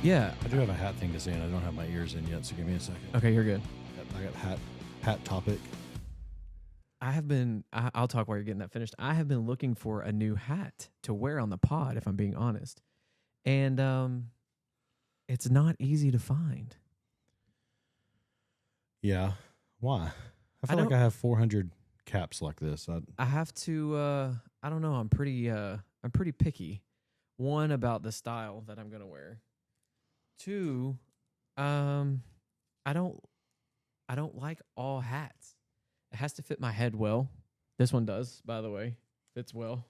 Yeah. I do have a hat thing to say, and I don't have my ears in yet, so give me a second. Okay, you're good. I got hat topic. I'll talk while you're getting that finished. I have been looking for a new hat to wear on the pod, if I'm being honest. And it's not easy to find. Yeah. Why? I feel like I have 400 caps like this. I have to, I don't know. I'm pretty picky. One, about the style that I'm going to wear. Two, I don't like all hats. It has to fit my head well. This one does, by the way. Fits well.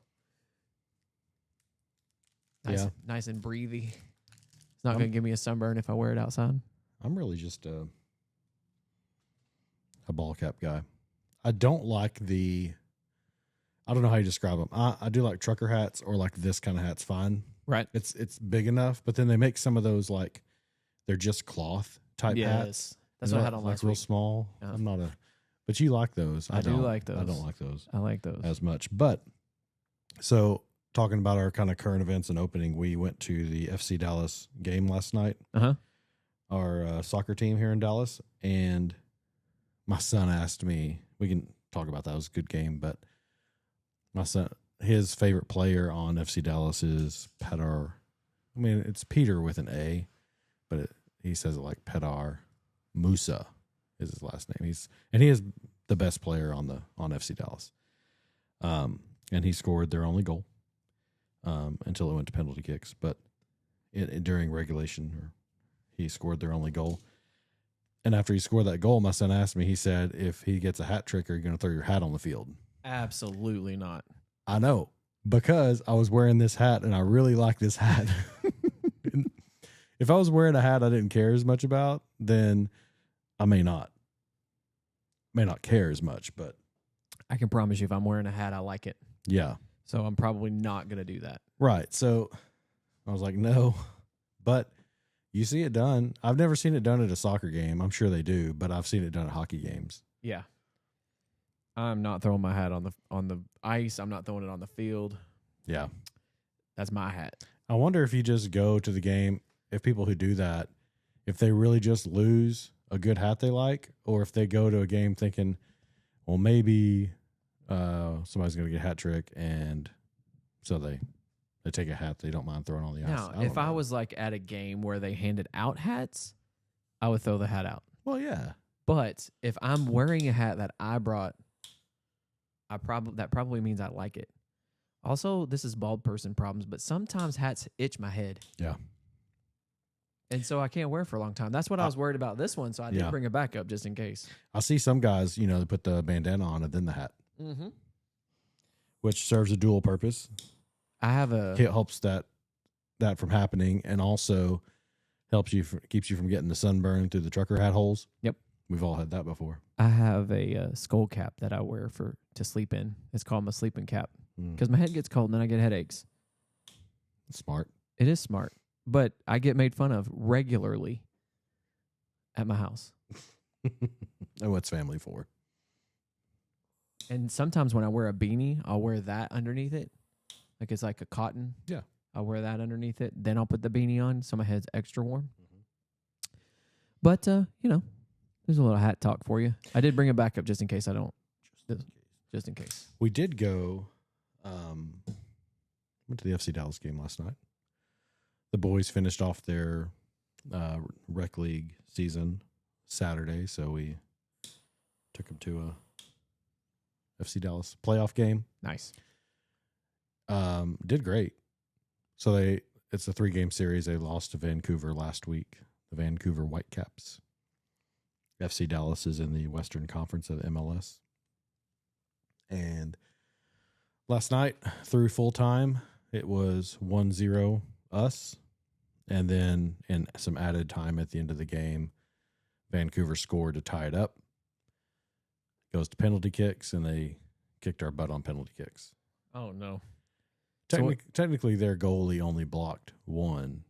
Nice and breathy. It's not going to give me a sunburn if I wear it outside. I'm really just a ball cap guy. I don't like I don't know how you describe them. I do like trucker hats, or like this kind of hat's fine. Right. It's big enough, but then they make some of those like they're just cloth type hats. That's what I had on last real week. Small. Yeah. I'm not but you like those. I do like those. I don't like those. I like those as much. But so talking about our kind of current events and opening, we went to the FC Dallas game last night. Our soccer team here in Dallas, and my son asked me. We can talk about that. It was a good game, but my son, his favorite player on FC Dallas is Petar. I mean, it's Peter with an A, but he says it like Petar Musa is his last name. He is the best player on FC Dallas. And he scored their only goal until it went to penalty kicks. But during regulation, he scored their only goal. And after he scored that goal, my son asked me, he said, if he gets a hat trick, are you going to throw your hat on the field? Absolutely not. I know, because I was wearing this hat and I really like this hat. If I was wearing a hat I didn't care as much about, then I may not care as much, but I can promise you if I'm wearing a hat, I like it. Yeah. So I'm probably not going to do that. Right. So I was like, no, but you see it done. I've never seen it done at a soccer game. I'm sure they do, but I've seen it done at hockey games. Yeah. I'm not throwing my hat on the ice. I'm not throwing it on the field. Yeah. That's my hat. I wonder if you just go to the game, if people who do that, if they really just lose a good hat they like, or if they go to a game thinking, well, maybe somebody's going to get a hat trick, and so they take a hat they don't mind throwing on the ice. Now, if I was like at a game where they handed out hats, I would throw the hat out. Well, yeah. But if I'm wearing a hat that I brought, that probably means I like it. Also, this is bald person problems, but sometimes hats itch my head. Yeah. And so I can't wear it for a long time. That's what I was worried about this one, so I did bring it back up just in case. I see some guys, they put the bandana on and then the hat, which serves a dual purpose. It helps that from happening, and also keeps you from getting the sunburn through the trucker hat holes. Yep. We've all had that before. I have a skull cap that I wear to sleep in. It's called my sleeping cap because my head gets cold and then I get headaches. Smart. It is smart, but I get made fun of regularly at my house. And what's family for? And sometimes when I wear a beanie, I'll wear that underneath it. Like it's like a cotton. Yeah. I'll wear that underneath it. Then I'll put the beanie on so my head's extra warm. But, there's a little hat talk for you. I did bring it back up just in case I don't. Just in case. We did go, went to the FC Dallas game last night. The boys finished off their rec league season Saturday, so we took them to a FC Dallas playoff game. Nice. Did great. So it's a 3-game series. They lost to Vancouver last week, the Vancouver Whitecaps. FC Dallas is in the Western Conference of MLS. And last night, through full time, it was 1-0 us. And then in some added time at the end of the game, Vancouver scored to tie it up. Goes to penalty kicks, and they kicked our butt on penalty kicks. Oh, no. Technically, their goalie only blocked one,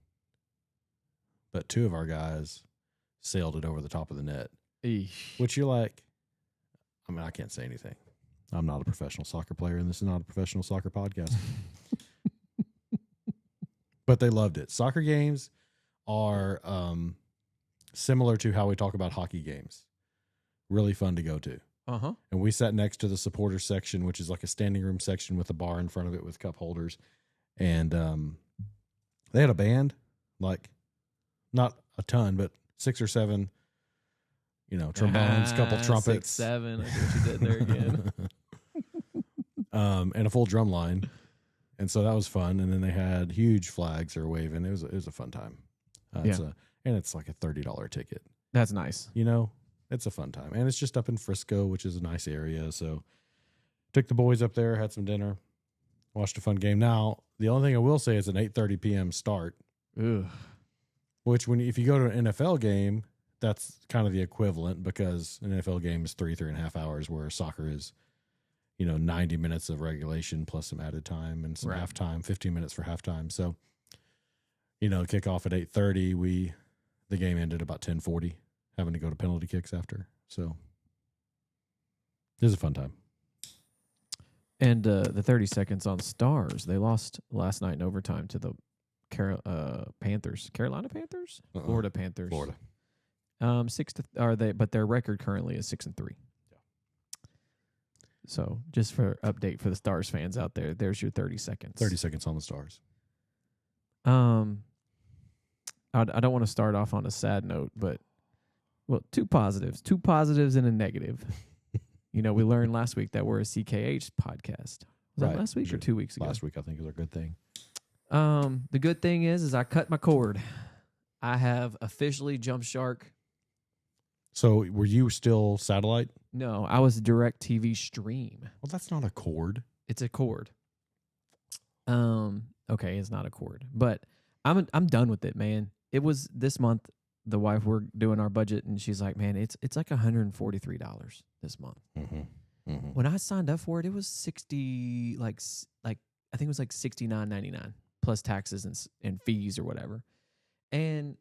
but 2 of our guys sailed it over the top of the net. Eesh. Which you're like, I can't say anything. I'm not a professional soccer player, and this is not a professional soccer podcast. But they loved it. Soccer games are similar to how we talk about hockey games. Really fun to go to. Uh-huh. And we sat next to the supporter section, which is like a standing room section with a bar in front of it with cup holders. And they had a band, like not a ton, but 6 or 7, trombones, couple trumpets. 6, 7. I see what you did there again. And a full drum line. And so that was fun. And then they had huge flags or waving. It was a fun time. And it's like a $30 ticket. That's nice. It's a fun time. And it's just up in Frisco, which is a nice area. So took the boys up there, had some dinner, watched a fun game. Now, the only thing I will say is an 8:30 p.m. start. Ugh. Which if you go to an NFL game, that's kind of the equivalent, because an NFL game is 3.5 hours, where soccer is, 90 minutes of regulation plus some added time and some halftime, 15 minutes for halftime. So, kickoff at 8:30, the game ended about 10:40, having to go to penalty kicks after. So it was a fun time. And the 30 seconds on Stars, they lost last night in overtime to the Panthers, Carolina Panthers, Florida Panthers. Florida. 6-3 but their record currently is 6-3. Yeah. So just for update for the Stars fans out there, there's your 30 seconds. 30 seconds on the Stars. I don't want to start off on a sad note, but two positives and a negative. We learned last week that we're a CKH podcast. Was that last week or 2 weeks ago? Last week, I think, was a good thing. The good thing is I cut my cord. I have officially jumped shark. So were you still satellite? No, I was direct TV stream. Well, that's not a cord. It's a cord. Okay, it's not a cord, but I'm done with it, man. It was this month. The wife, we're doing our budget, and she's like, "Man, it's like $143 this month." Mm-hmm. Mm-hmm. When I signed up for it, it was 60, like I think it was like $69.99 plus taxes and fees or whatever, and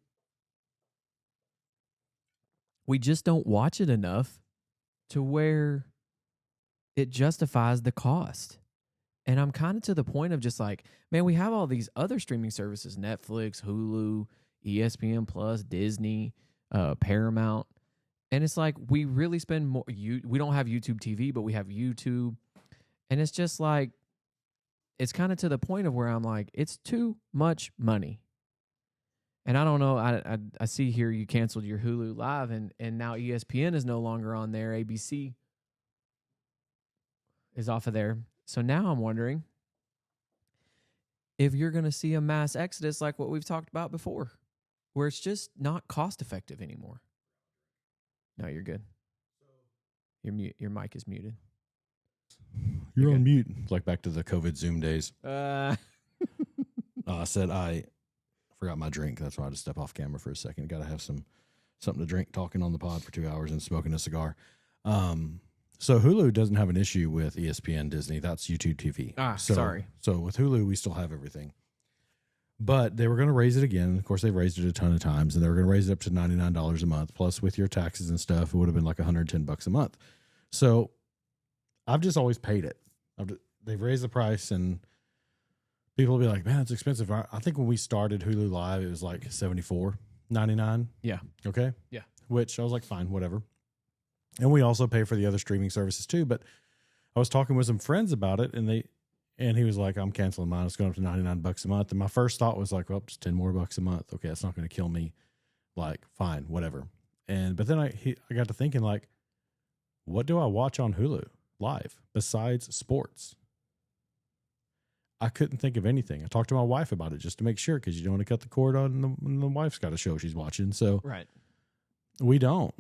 we just don't watch it enough to where it justifies the cost. And I'm kind of to the point of just like, man, we have all these other streaming services: Netflix, Hulu, ESPN Plus, Disney, Paramount. And it's like, we really spend more. We don't have YouTube TV, but we have YouTube. And it's just like, it's kind of to the point of where I'm like, it's too much money. And I don't know. I see here you canceled your Hulu Live, and now ESPN is no longer on there. ABC is off of there. So now I'm wondering if you're going to see a mass exodus like what we've talked about before, where it's just not cost effective anymore. No, you're good. Your mic is muted. You're on mute. It's like back to the COVID Zoom days. Uh, I said I forgot my drink. That's why I had to step off camera for a second. Got to have something to drink, talking on the pod for 2 hours and smoking a cigar. So Hulu doesn't have an issue with ESPN, Disney. That's YouTube TV. Sorry. So with Hulu, we still have everything. But they were going to raise it again. Of course, they've raised it a ton of times, and they were going to raise it up to $99 a month. Plus, with your taxes and stuff, it would have been like $110 a month. So I've just always paid it. They've raised the price, and people will be like, man, it's expensive. I think when we started Hulu Live, it was like $74.99. Yeah. Okay. Yeah. Which I was like, fine, whatever. And we also pay for the other streaming services too. But I was talking with some friends about it, and he was like, I'm canceling mine. It's going up to $99 a month. And my first thought was like, well, just 10 more bucks a month. Okay, that's not going to kill me. Like, fine, whatever. But then I got to thinking, like, what do I watch on Hulu Live besides sports? I couldn't think of anything. I talked to my wife about it just to make sure, because you don't want to cut the cord on the wife's got a show she's watching. So right. We don't.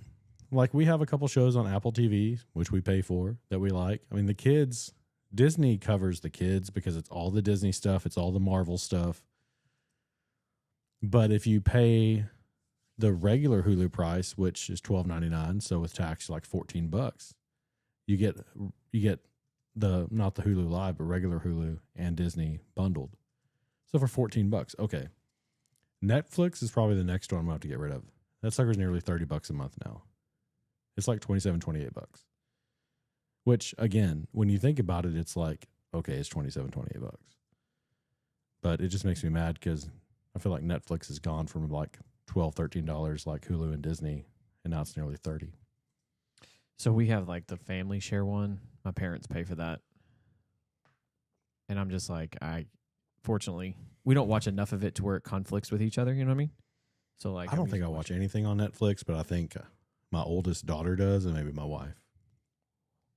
Like, we have a couple shows on Apple TV, which we pay for, that we like. I mean, the kids, Disney covers the kids because it's all the Disney stuff. It's all the Marvel stuff. But if you pay the regular Hulu price, which is $12.99, so with tax, like $14, you get not the Hulu Live, but regular Hulu and Disney bundled. So for $14, okay. Netflix is probably the next one I'm going to have to get rid of. That sucker's nearly $30 a month now. It's like $27, $28. Which, again, when you think about it, it's like, okay, it's $27, $28. But it just makes me mad because I feel like Netflix has gone from like $12, $13 like Hulu and Disney, and now it's nearly 30. So we have like the family share one. My parents pay for that. And I'm just like, fortunately, we don't watch enough of it to where it conflicts with each other. You know what I mean? So like, I don't think I watch anything on Netflix, but I think my oldest daughter does, and maybe my wife.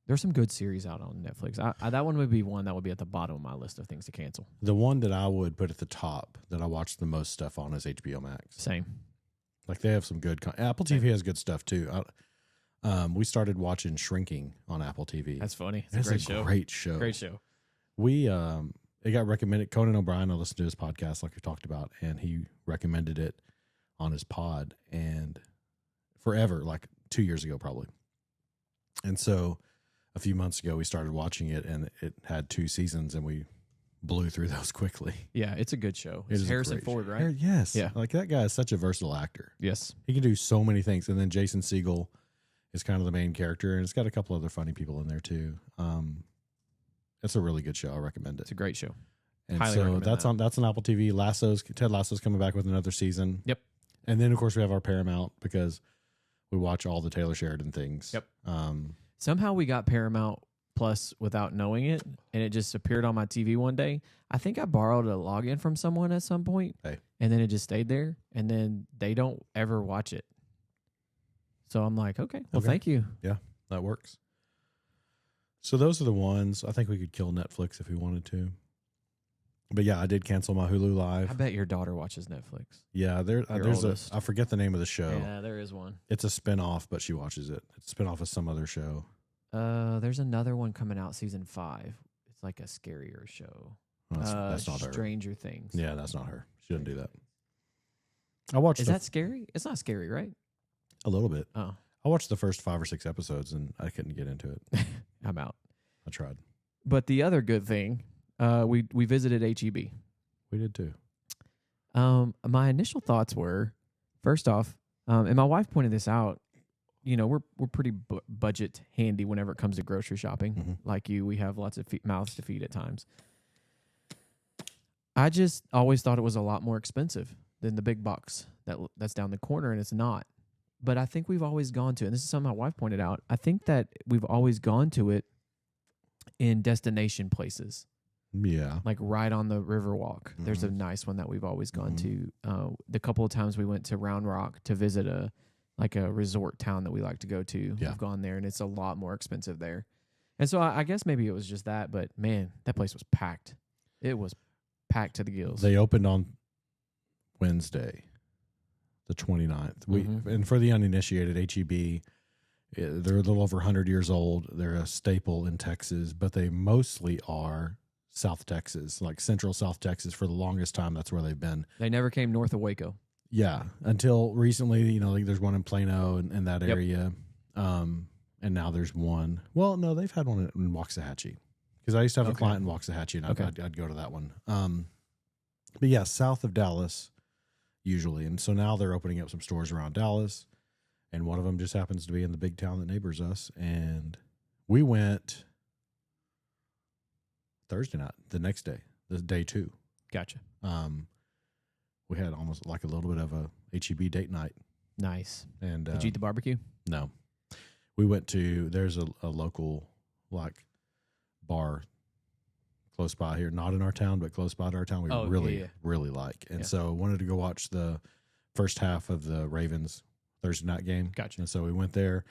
There's some good series out on Netflix. That one would be one that would be at the bottom of my list of things to cancel. The one that I would put at the top that I watch the most stuff on is HBO Max. Same. Like they have some good Apple TV has good stuff too. We started watching Shrinking on Apple TV. That's funny. It's a great show. Great show. It got recommended. Conan O'Brien, I listened to his podcast like we talked about, and he recommended it on his pod and forever, like 2 years ago probably. And so a few months ago we started watching it, and it had 2 seasons, and we blew through those quickly. Yeah, it's a good show. It's Harrison Ford, right? Yes. Yeah. Like that guy is such a versatile actor. Yes. He can do so many things. And then Jason Segel is kind of the main character, and it's got a couple other funny people in there too. It's a really good show. I recommend it. It's a great show. And Highly so recommend that's that. that's on Apple TV. Ted Lasso's coming back with another season. Yep. And then of course we have our Paramount because we watch all the Taylor Sheridan things. Yep. Somehow we got Paramount Plus without knowing it, and it just appeared on my TV one day. I think I borrowed a login from someone at some point, and then it just stayed there, and then they don't ever watch it. So I'm like, okay, thank you. Yeah, that works. So those are the ones. I think we could kill Netflix if we wanted to. But yeah, I did cancel my Hulu Live. I bet your daughter watches Netflix. Yeah, there's oldest. I forget the name of the show. Yeah, there is one. It's a spinoff, but she watches it. It's a spinoff of some other show. There's another one coming out, season 5. It's like a scarier show. Oh, that's not her. Stranger Things. Yeah, that's not her. She doesn't do that. I watched. Is that scary? It's not scary, right? A little bit. Oh, I watched the first 5 or 6 episodes and I couldn't get into it. I'm out. I tried. But the other good thing, we visited HEB. We did too. My initial thoughts were, first off, and my wife pointed this out. You know, we're pretty budget handy whenever it comes to grocery shopping. Mm-hmm. Like you, we have lots of mouths to feed at times. I just always thought it was a lot more expensive than the big box that's down the corner, and it's not. But I think we've always gone to, and this is something my wife pointed out, I think that we've always gone to it in destination places. Yeah. Like right on the Riverwalk. Mm-hmm. There's a nice one that we've always gone to. The couple of times we went to Round Rock to visit a resort town that we like to go to. Yeah. We've gone there, and it's a lot more expensive there. And so I guess maybe it was just that, but man, that place was packed. It was packed to the gills. They opened on Wednesday, the 29th. And for the uninitiated, HEB, they're a little over 100 years old. They're a staple in Texas, but they mostly are South Texas, like Central South Texas. For the longest time, that's where they've been. They never came north of Waco. Yeah, until recently, you know, like there's one in Plano and that area. And now there's one. Well, no, they've had one in Waxahachie. Because I used to have a client in Waxahachie, and I'd go to that one. But yeah, south of Dallas, usually. And so now they're opening up some stores around Dallas. And one of them just happens to be in the big town that neighbors us. And we went Thursday night, the next day, the day 2. Gotcha. We had almost like a little bit of a HEB date night. Nice. And did you eat the barbecue? No. We went to, there's a local like bar close by here, not in our town, but close by to our town. We really like. And so wanted to go watch the first half of the Ravens Thursday night game. Gotcha. And so we went there.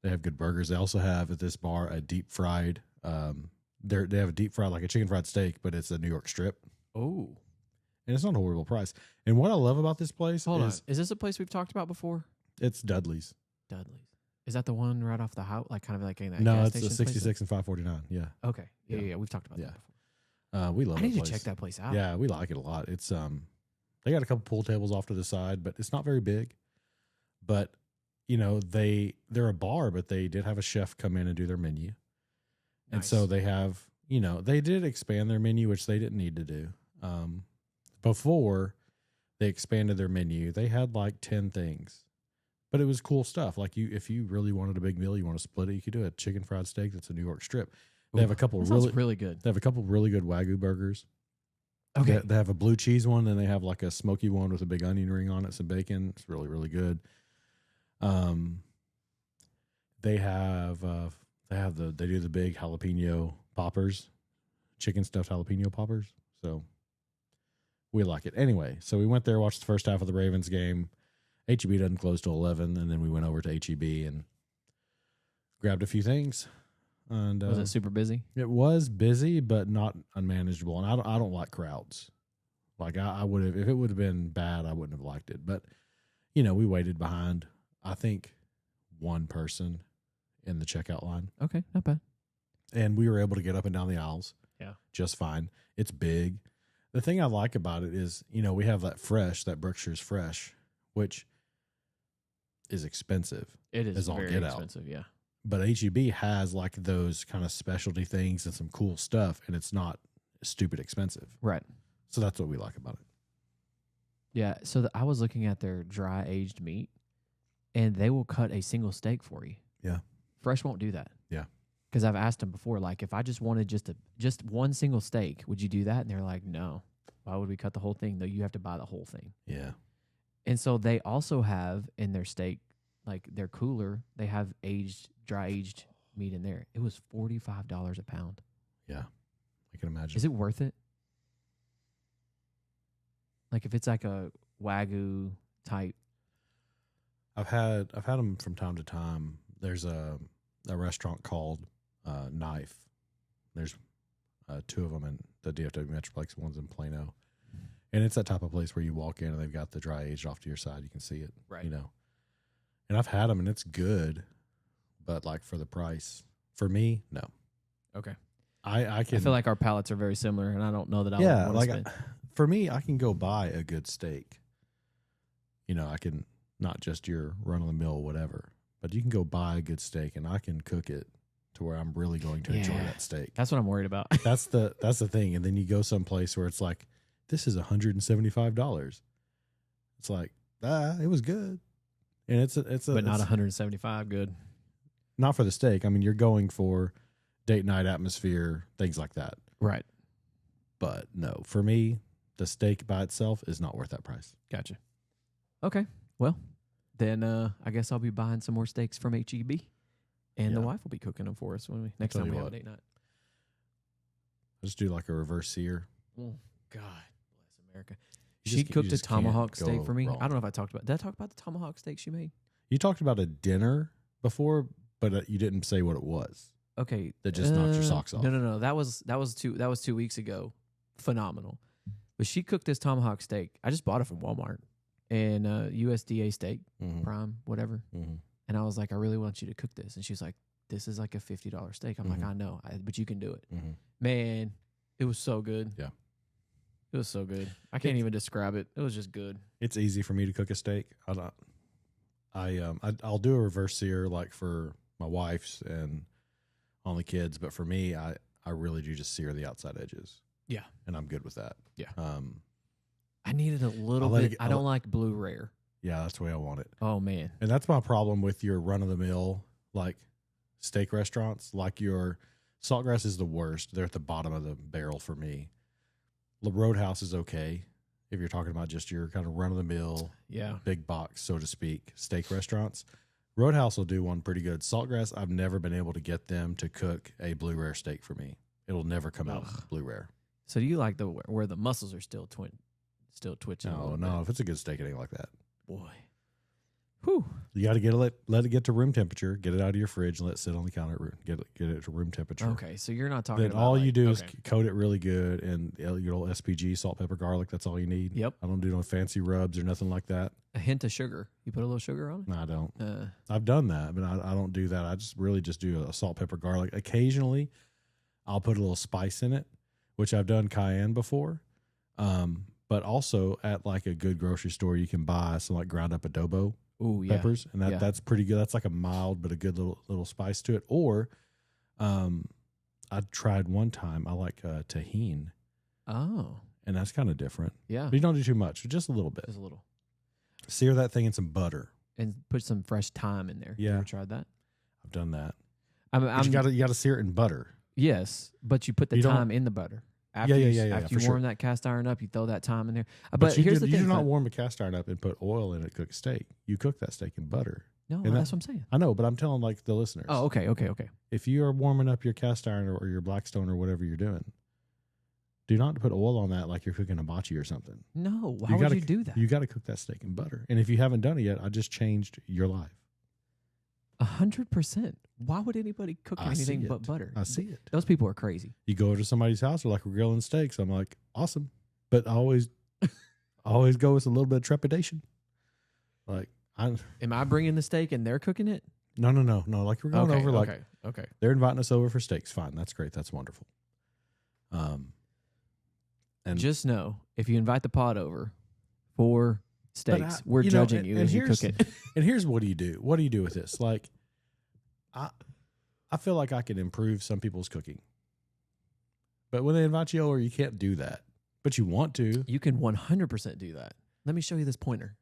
They have good burgers. They also have at this bar a deep fried, they have a deep fried, like a chicken fried steak, but it's a New York strip. Oh. And it's not a horrible price. And what I love about this place is this a place we've talked about before? It's Dudley's. Dudley's. Is that the one right off the house? Like kind of like in that No, gas it's station the 66 and 549. Yeah. Okay. Yeah. We've talked about that before. We love it. I need to check that place out. Yeah, we like it a lot. It's they got a couple pool tables off to the side, but it's not very big. But you know, they're a bar, but they did have a chef come in and do their menu. Nice. And so they have, you know, they did expand their menu, which they didn't need to do. Before they expanded their menu, they had like 10 things, but it was cool stuff. Like if you really wanted a big meal, you want to split it, you could do a chicken fried steak that's a New York strip. They have a couple really good. They have a couple really good Wagyu burgers. Okay. They have a blue cheese one, and they have like a smoky one with a big onion ring on it, some bacon. It's really, really good. They do the big jalapeno poppers, chicken stuffed jalapeno poppers. So we like it. Anyway, so we went there, watched the first half of the Ravens game. HEB doesn't close till 11, and then we went over to HEB and grabbed a few things. And was it super busy? It was busy, but not unmanageable. And I don't like crowds. Like I would have, if it would have been bad, I wouldn't have liked it. But we waited behind, I think, one person in the checkout line. Okay, not bad. And we were able to get up and down the aisles. Yeah, just fine. It's big. The thing I like about it is, we have that Berkshire's Fresh, which is expensive. It is very expensive, yeah. But HEB has like those kind of specialty things and some cool stuff, and it's not stupid expensive. Right. So that's what we like about it. Yeah. So I was looking at their dry aged meat, and they will cut a single steak for you. Yeah. Fresh won't do that. Yeah. Because I've asked them before, like, if I just wanted just one single steak, would you do that? And they're like, no. Why would we cut the whole thing? No, you have to buy the whole thing. Yeah. And so they also have in their steak, like their cooler, they have dry aged meat in there. It was $45 a pound. Yeah. I can imagine. Is it worth it? Like if it's like a Wagyu type. I've had them from time to time. There's a restaurant called Knife. There's two of them in the DFW Metroplex. One's in Plano. And it's that type of place where you walk in and they've got the dry aged off to your side. You can see it. Right. And I've had them and it's good, but like for the price, for me, no. Okay. I feel like our palates are very similar, and I don't know that I yeah, would like spend. For me, I can go buy a good steak. I can not just your run of the mill whatever, but you can go buy a good steak and I can cook it to where I'm really going to enjoy that steak. That's what I'm worried about. That's the thing. And then you go someplace where it's like, this is $175. It's like, it was good. And it's but not 175 good. Not for the steak. I mean, you're going for date night atmosphere, things like that. Right. But no, for me, the steak by itself is not worth that price. Gotcha. Okay. Well, then I guess I'll be buying some more steaks from HEB, and the wife will be cooking them for us when next time we have a date night. Just do like a reverse sear. Oh, God bless America. She cooked a tomahawk steak for me. Wrong. I don't know if I talked about. Did I talk about the tomahawk steak she made? You talked about a dinner before, but you didn't say what it was. Okay, that just knocked your socks off. No. That was 2 weeks ago. Phenomenal. But she cooked this tomahawk steak. I just bought it from Walmart and USDA steak, Prime, whatever. Mm-hmm. And I was like, I really want you to cook this. And she's like, this is like a $50 steak. I'm like, I know, but you can do it. Mm-hmm. Man, it was so good. Yeah. It was so good. I can't even describe it. It was just good. It's easy for me to cook a steak. I'll do a reverse sear like for my wife's and on the kids, but for me, I really do just sear the outside edges. Yeah, and I'm good with that. Yeah. I needed a little bit. I don't like blue rare. Yeah, that's the way I want it. Oh man, and that's my problem with your run of the mill like steak restaurants. Like your Saltgrass is the worst. They're at the bottom of the barrel for me. The Roadhouse is okay if you're talking about just your kind of run of the mill, big box, so to speak, steak restaurants. Roadhouse will do one pretty good. Saltgrass, I've never been able to get them to cook a blue rare steak for me. It'll never come out blue rare. So do you like where the muscles are still twitching? No. If it's a good steak, it ain't like that. Boy. Whew. You got to let it get to room temperature. Get it out of your fridge and let it sit on the counter. Get it to room temperature. Okay, so you're not talking. Then about all you do is coat it really good and your little SPG, salt, pepper, garlic. That's all you need. Yep. I don't do no fancy rubs or nothing like that. A hint of sugar. You put a little sugar on it? No, I don't. I've done that, but I don't do that. I just do a salt, pepper, garlic. Occasionally, I'll put a little spice in it, which I've done cayenne before. But also at like a good grocery store, you can buy some like ground up adobo. Ooh, yeah. Peppers, and that's pretty good. That's like a mild but a good little spice to it. Or, I tried one time. I like tahini. Oh, and that's kind of different. Yeah, but you don't do too much, just a little bit. Just a little. Sear that thing in some butter and put some fresh thyme in there. Yeah, you ever tried that? I've done that. You got to sear it in butter. Yes, but you put the thyme in the butter. After for you sure. warm that cast iron up, you throw that thyme in there. But here's the thing: you do not warm a cast iron up and put oil in it, cook steak. You cook that steak in butter. No, and that's what I'm saying. I know, but I'm telling like the listeners. Oh, okay. If you are warming up your cast iron or your Blackstone or whatever you're doing, do not put oil on that like you're cooking hibachi or something. No, why would you do that? You got to cook that steak in butter. And if you haven't done it yet, I just changed your life. 100%. Why would anybody cook anything but butter? I see it. Those people are crazy. You go over to somebody's house, they're like, we're grilling steaks. I'm like, awesome. But I always go with a little bit of trepidation. Like, am I bringing the steak and they're cooking it? No. Like we're going over. Like, okay. They're inviting us over for steaks. Fine, that's great. That's wonderful. And just know, if you invite the pod over for steaks, we're judging you as you cook it. And here's what do you do? What do you do with this? Like, I feel like I can improve some people's cooking, but when they invite you over, you can't do that. But you want to. You can 100% do that. Let me show you this pointer.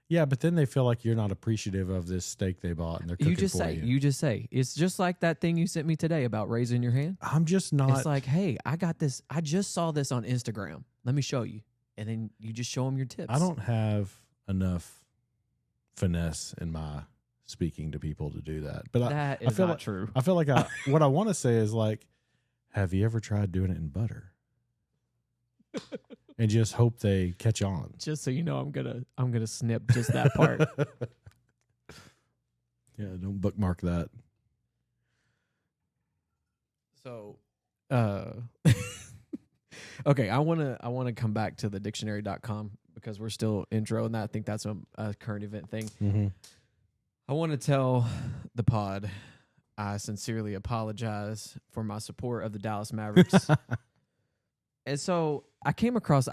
Yeah, but then they feel like you're not appreciative of this steak they bought and they're cooking for you. You just say. It's just like that thing you sent me today about raising your hand. I'm just not. It's like, hey, I got this. I just saw this on Instagram. Let me show you. And then you just show them your tips. I don't have enough finesse in my speaking to people to do that. But that is not true. I feel like what I want to say is like, have you ever tried doing it in butter? And just hope they catch on. Just so you know, I'm gonna snip just that part. Yeah, don't bookmark that. So, okay, I wanna come back to the dictionary.com because we're still intro and that. I think that's a current event thing. Mm-hmm. I want to tell the pod I sincerely apologize for my support of the Dallas Mavericks. And so I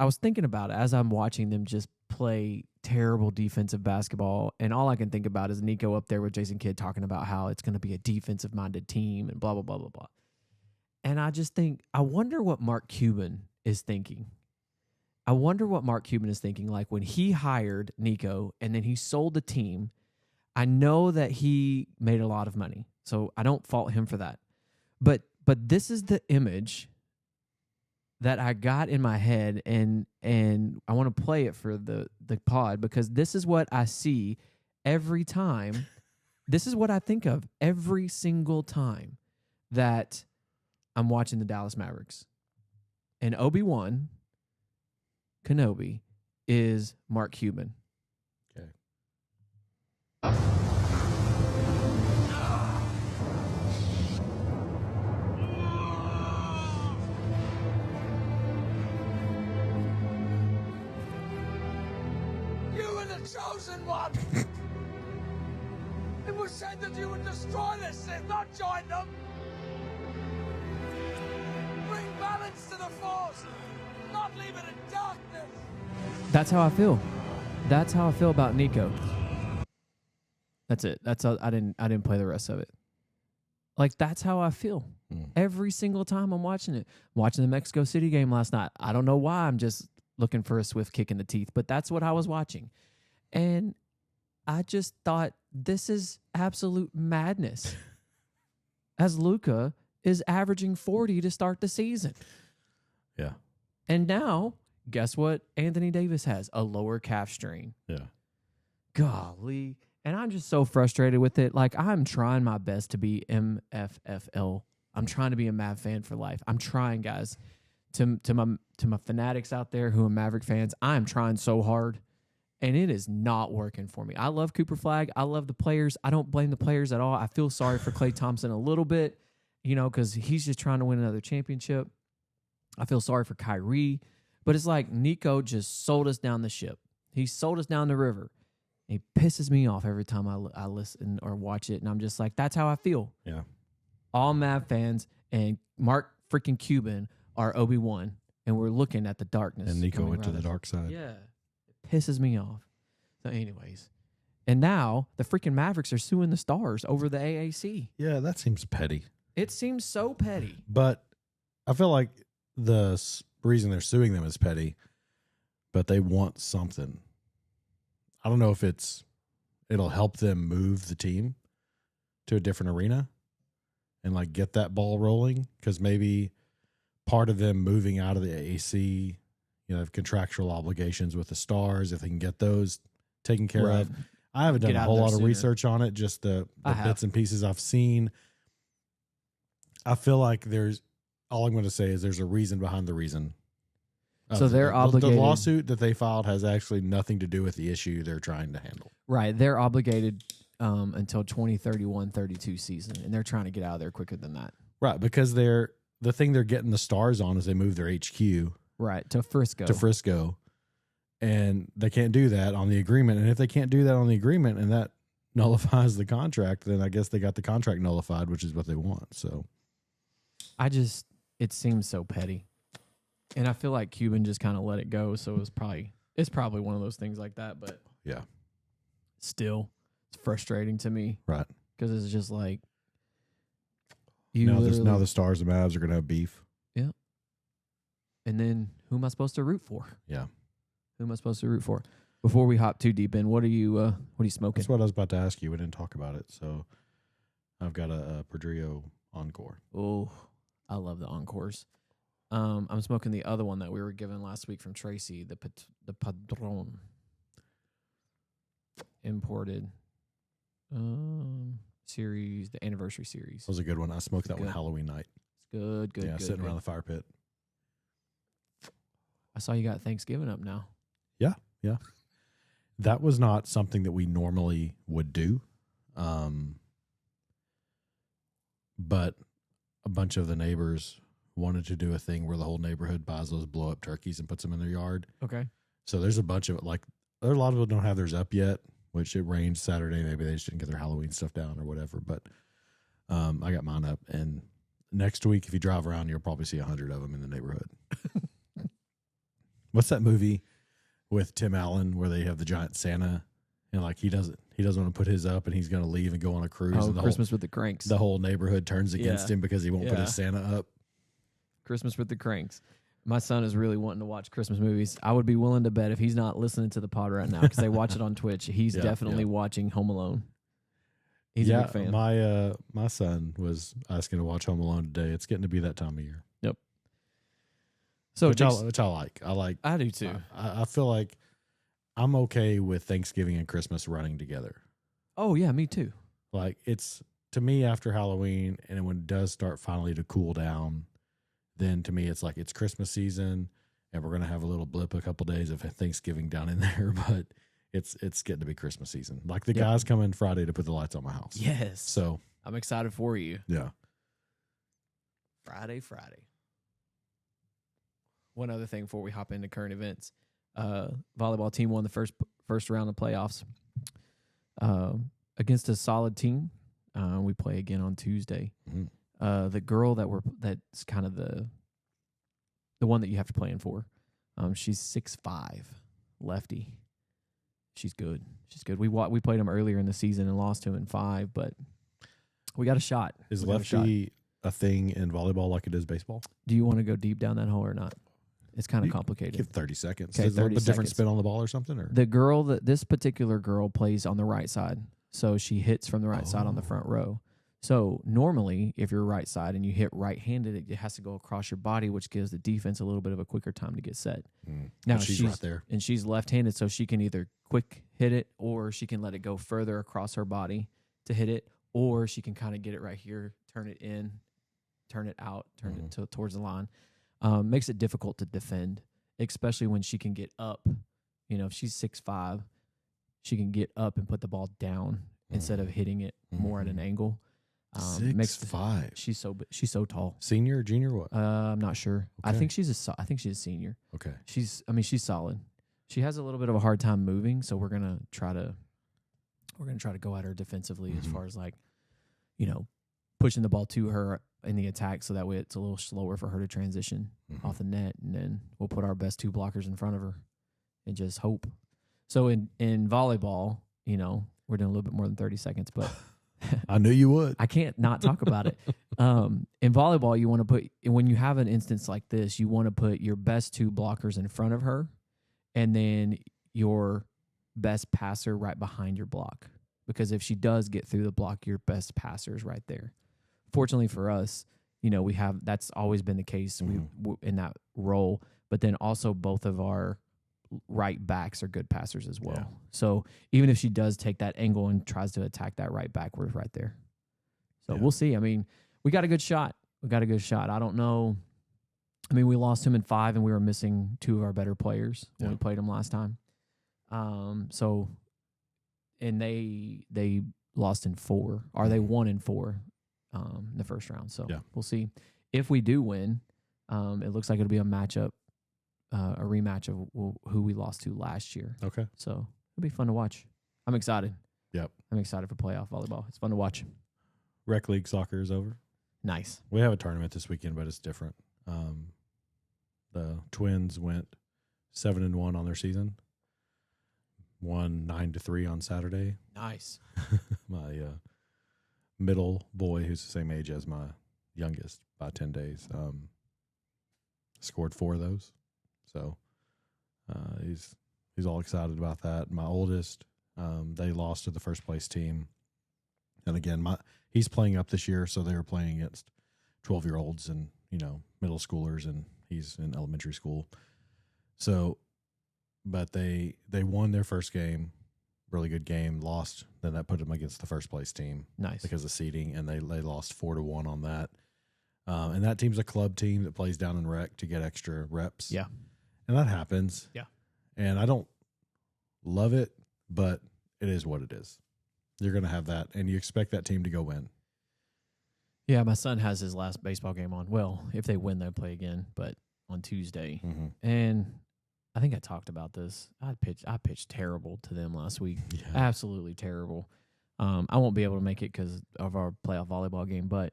was thinking about it as I'm watching them just play terrible defensive basketball. And all I can think about is Nico up there with Jason Kidd talking about how it's going to be a defensive-minded team and blah, blah, blah, blah, blah. And I just think, I wonder what Mark Cuban is thinking. Like when he hired Nico and then he sold the team, I know that he made a lot of money. So I don't fault him for that. But this is the image that I got in my head, and I want to play it for the pod because this is what I see every time. This is what I think of every single time that I'm watching the Dallas Mavericks. And Obi-Wan Kenobi is Mark Cuban. Okay. Chosen one! It was said that you would destroy the Sith, not join them! Bring balance to the Force, not leave it in darkness! That's how I feel. That's how I feel about Nico. That's it. That's all, I didn't play the rest of it. Like, that's how I feel. Every single time I'm watching it. Watching the Mexico City game last night. I don't know why. I'm just looking for a swift kick in the teeth, but that's what I was watching. And I just thought, this is absolute madness. As Luka is averaging 40 to start the season. Yeah. And now, guess what Anthony Davis has? A lower calf strain. Yeah. Golly. And I'm just so frustrated with it. Like, I'm trying my best to be MFFL. I'm trying to be a Mav fan for life. I'm trying, guys. To my fanatics out there who are Maverick fans, I'm trying so hard. And it is not working for me. I love Cooper Flagg. I love the players. I don't blame the players at all. I feel sorry for Klay Thompson a little bit, because he's just trying to win another championship. I feel sorry for Kyrie. But it's like Nico just sold us down the ship. He sold us down the river. He pisses me off every time I listen or watch it. And I'm just like, that's how I feel. Yeah. All Mav fans and Mark freaking Cuban are Obi-Wan. And we're looking at the darkness. And Nico went to the dark side. Yeah. Pisses me off. So anyways, and now the freaking Mavericks are suing the Stars over the AAC. Yeah, that seems petty. It seems so petty. But I feel like the reason they're suing them is petty, but they want something. I don't know if it'll help them move the team to a different arena and like get that ball rolling, because maybe part of them moving out of the AC, have contractual obligations with the Stars. If they can get those taken care of, I haven't done a whole lot of research on it. Just the bits and pieces I've seen. I feel like all I'm going to say is there's a reason behind the reason. So they're obligated. The lawsuit that they filed has actually nothing to do with the issue they're trying to handle. Right. They're obligated until 2031-32 season, and they're trying to get out of there quicker than that. Right, because the thing they're getting the Stars on is they move their HQ. Right, to Frisco. And they can't do that on the agreement. And if they can't do that on the agreement and that nullifies the contract, then I guess they got the contract nullified, which is what they want. So it seems so petty. And I feel like Cuban just kind of let it go. So it's probably one of those things like that. But yeah, still, it's frustrating to me. Right. Because it's just like, now the Stars and Mavs are going to have beef. Yeah. And then who am I supposed to root for? Yeah. Who am I supposed to root for? Before we hop too deep in, what are you smoking? That's what I was about to ask you. We didn't talk about it. So I've got a Pedrillo Encore. Oh, I love the Encores. I'm smoking the other one that we were given last week from Tracy, the Padron. Imported series, the anniversary series. That was a good one. I smoked that one Halloween night. It's good. Yeah, sitting around the fire pit. I saw you got Thanksgiving up now. Yeah. That was not something that we normally would do. But a bunch of the neighbors wanted to do a thing where the whole neighborhood buys those blow up turkeys and puts them in their yard. Okay. So there's a bunch of a lot of people don't have theirs up yet, which it rained Saturday. Maybe they just didn't get their Halloween stuff down or whatever. But I got mine up. And next week, if you drive around, you'll probably see 100 of them in the neighborhood. What's that movie with Tim Allen where they have the giant Santa and he doesn't want to put his up and he's going to leave and go on a cruise? Oh, and Christmas with the Cranks. The whole neighborhood turns against him because he won't put his Santa up. Christmas with the Cranks. My son is really wanting to watch Christmas movies. I would be willing to bet if he's not listening to the pod right now because they watch it on Twitch, he's definitely watching Home Alone. He's a big fan. My son was asking to watch Home Alone today. It's getting to be that time of year. Yep. So which I like. I do too. I feel like I'm okay with Thanksgiving and Christmas running together. Oh yeah, me too. Like it's to me after Halloween, and when it does start finally to cool down, then to me it's like it's Christmas season, and we're gonna have a little blip a couple days of Thanksgiving down in there, but it's getting to be Christmas season. Like the guys come in Friday to put the lights on my house. Yes. So I'm excited for you. Yeah. Friday. One other thing before we hop into current events. Volleyball team won the first round of playoffs against a solid team. We play again on Tuesday. Mm-hmm. The girl that's kind of the one that you have to play in for. She's 6'5", lefty. She's good. We played them earlier in the season and lost to him in 5, but we got a shot. Is lefty a thing in volleyball like it is baseball? Do you want to go deep down that hole or not? It's kind of complicated. Give 30 seconds. Okay, Is there a different spin on the ball or something? Or? This particular girl plays on the right side, so she hits from the right side on the front row. So normally, if you're right side and you hit right-handed, it has to go across your body, which gives the defense a little bit of a quicker time to get set. Now she's right there, and she's left-handed, so she can either quick hit it or she can let it go further across her body to hit it, or she can kind of get it right here, turn it in, turn it out, turn it towards the line. Makes it difficult to defend, especially when she can get up. If she's 6'5", she can get up and put the ball down instead of hitting it more at an angle. 6'5". She's so tall. Senior or junior? What? I'm not sure. Okay. I think she's a senior. Okay. She's solid. She has a little bit of a hard time moving, so we're gonna try to go at her defensively as far as pushing the ball to her in the attack, so that way it's a little slower for her to transition off the net, and then we'll put our best 2 blockers in front of her and just hope. So in volleyball, we're doing a little bit more than 30 seconds, but I knew you would. I can't not talk about it. In volleyball, you want to when you have an instance like this, you want to put your best 2 blockers in front of her, and then your best passer right behind your block. Because if she does get through the block, your best passer is right there. Fortunately for us, we have that's always been the case in that role. But then also both of our right backs are good passers as well. Yeah. So even if she does take that angle and tries to attack that right back, we're right there. So we'll see. I mean, we got a good shot. I don't know. I mean, we lost him in 5, and we were missing 2 of our better players when we played them last time. So, and they lost in 4, or they won in 4 in the first round. So we'll see. If we do win, it looks like it'll be a matchup, a rematch of who we lost to last year. Okay. So it'll be fun to watch. I'm excited. Yep. I'm excited for playoff volleyball. It's fun to watch. Rec league soccer is over. Nice. We have a tournament this weekend, but it's different. The Twins went 7-1 on their season. Won 9-3 on Saturday. Nice. My middle boy, who's the same age as my youngest by 10 days, scored 4 of those. So he's all excited about that. My oldest, they lost to the first place team. And again, he's playing up this year, so they were playing against 12-year-olds and, middle schoolers, and he's in elementary school. So, but they won their first game, really good game, lost, then that put them against the first place team. Nice. Because of seeding, and they lost 4-1 on that. And that team's a club team that plays down in rec to get extra reps. Yeah. And that happens. Yeah. And I don't love it, but it is what it is. You're going to have that, and you expect that team to go win. Yeah, my son has his last baseball game on. Well, if they win, they'll play again, but on Tuesday. Mm-hmm. And I think I talked about this. I pitched terrible to them last week. Yeah. Absolutely terrible. I won't be able to make it because of our playoff volleyball game, but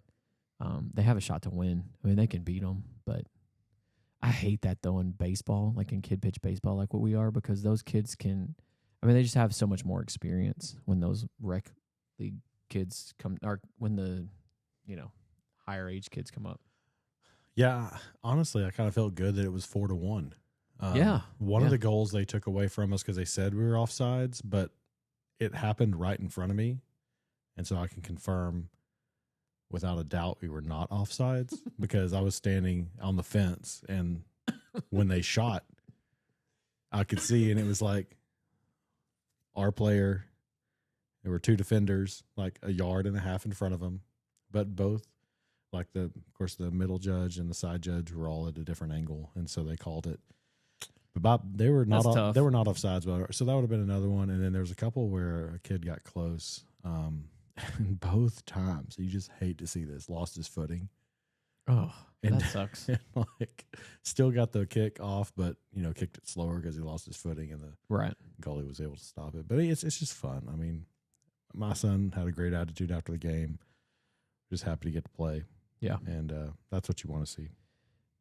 they have a shot to win. I mean, they can beat them, but I hate that though in baseball, like in kid pitch baseball, like what we are, because those kids they just have so much more experience when those rec league kids come, or when the, higher age kids come up. Yeah, honestly, I kind of felt good that it was 4-1. One of the goals they took away from us because they said we were offsides, but it happened right in front of me, and so I can confirm without a doubt we were not offsides because I was standing on the fence, and when they shot, I could see, and it was like our player. There were 2 defenders, like a yard and a half in front of them, but both, like of course, the middle judge and the side judge were all at a different angle, and so they called it. But they were not offsides, so that would have been another one. And then there was a couple where a kid got close. And both times, you just hate to see this, lost his footing. Oh, that sucks. And still got the kick off, but kicked it slower because he lost his footing, and the goalie was able to stop it. But it's just fun. I mean, my son had a great attitude after the game. Just happy to get to play. Yeah, and that's what you want to see.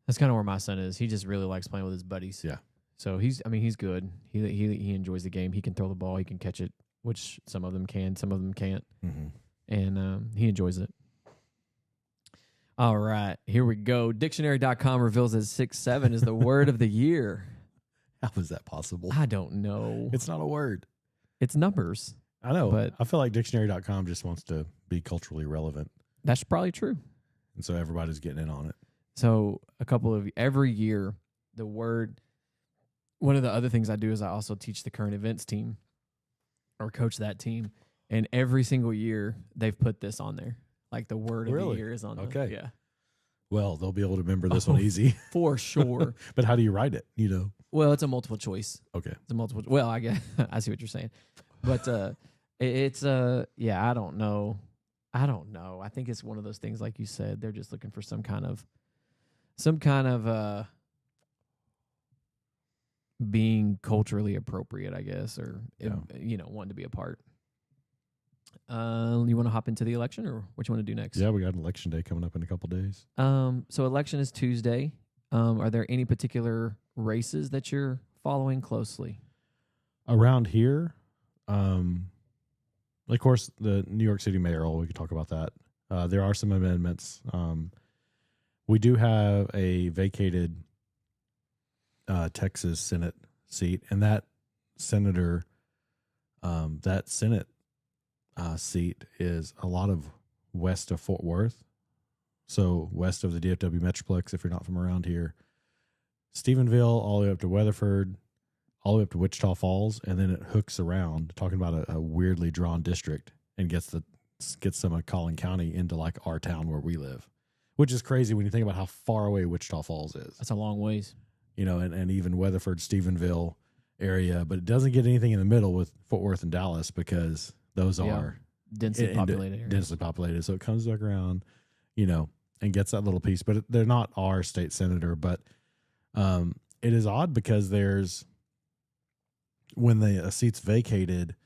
That's kind of where my son is. He just really likes playing with his buddies. Yeah. So he's good. He enjoys the game. He can throw the ball. He can catch it, which some of them can, some of them can't. Mm-hmm. And he enjoys it. All right, here we go. Dictionary.com reveals that 6'7" is the word of the year. How is that possible? I don't know. It's not a word. It's numbers. I know, but I feel like dictionary.com just wants to be culturally relevant. That's probably true. And so everybody's getting in on it. So every year, the word, one of the other things I do is I also teach the current events team or coach that team. And every single year, they've put this on there. Like the word of the year is on there. Okay. Yeah. Well, they'll be able to remember this one easy. For sure. But how do you write it? Well, it's a multiple choice. Okay. It's a multiple. Well, I guess I see what you're saying. But it's I don't know. I think it's one of those things, like you said, they're just looking for some kind of being culturally appropriate, I guess, or wanting to be a part. You want to hop into the election, or what you want to do next? Yeah, we got election day coming up in a couple days. So election is Tuesday. Are there any particular races that you're following closely? Around here, of course, the New York City mayoral, we could talk about that. There are some amendments. We do have a vacated Texas Senate seat, and that Senate seat is a lot of west of Fort Worth. So west of the DFW Metroplex, if you're not from around here, Stephenville, all the way up to Weatherford, all the way up to Wichita Falls, and then it hooks around, talking about a weirdly drawn district, and gets some of Collin County into like our town where we live, which is crazy when you think about how far away Wichita Falls is. That's a long ways. You know, and even Weatherford, Stephenville area, but it doesn't get anything in the middle with Fort Worth and Dallas because those are densely populated. Densely populated. So it comes back around, you know, and gets that little piece. But they're not our state senator. But it is odd because when a seat's vacated,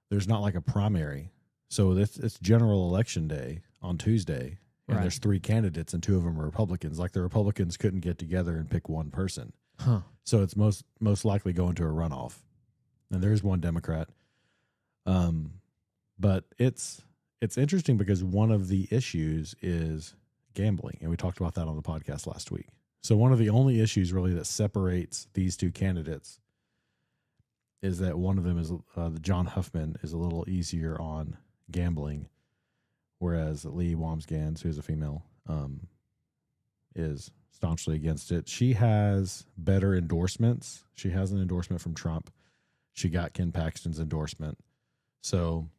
there's not like a primary. So it's general election day on Tuesday. And there's 3 candidates and 2 of them are Republicans. Like the Republicans couldn't get together and pick one person. Huh. So it's most likely going to a runoff. And there is one Democrat. But it's interesting because one of the issues is gambling. And we talked about that on the podcast last week. So one of the only issues really that separates these 2 candidates is that one of them is John Huffman is a little easier on gambling, whereas Lee Wamsgans, who's a female, is staunchly against it. She has better endorsements. She has an endorsement from Trump. She got Ken Paxton's endorsement. So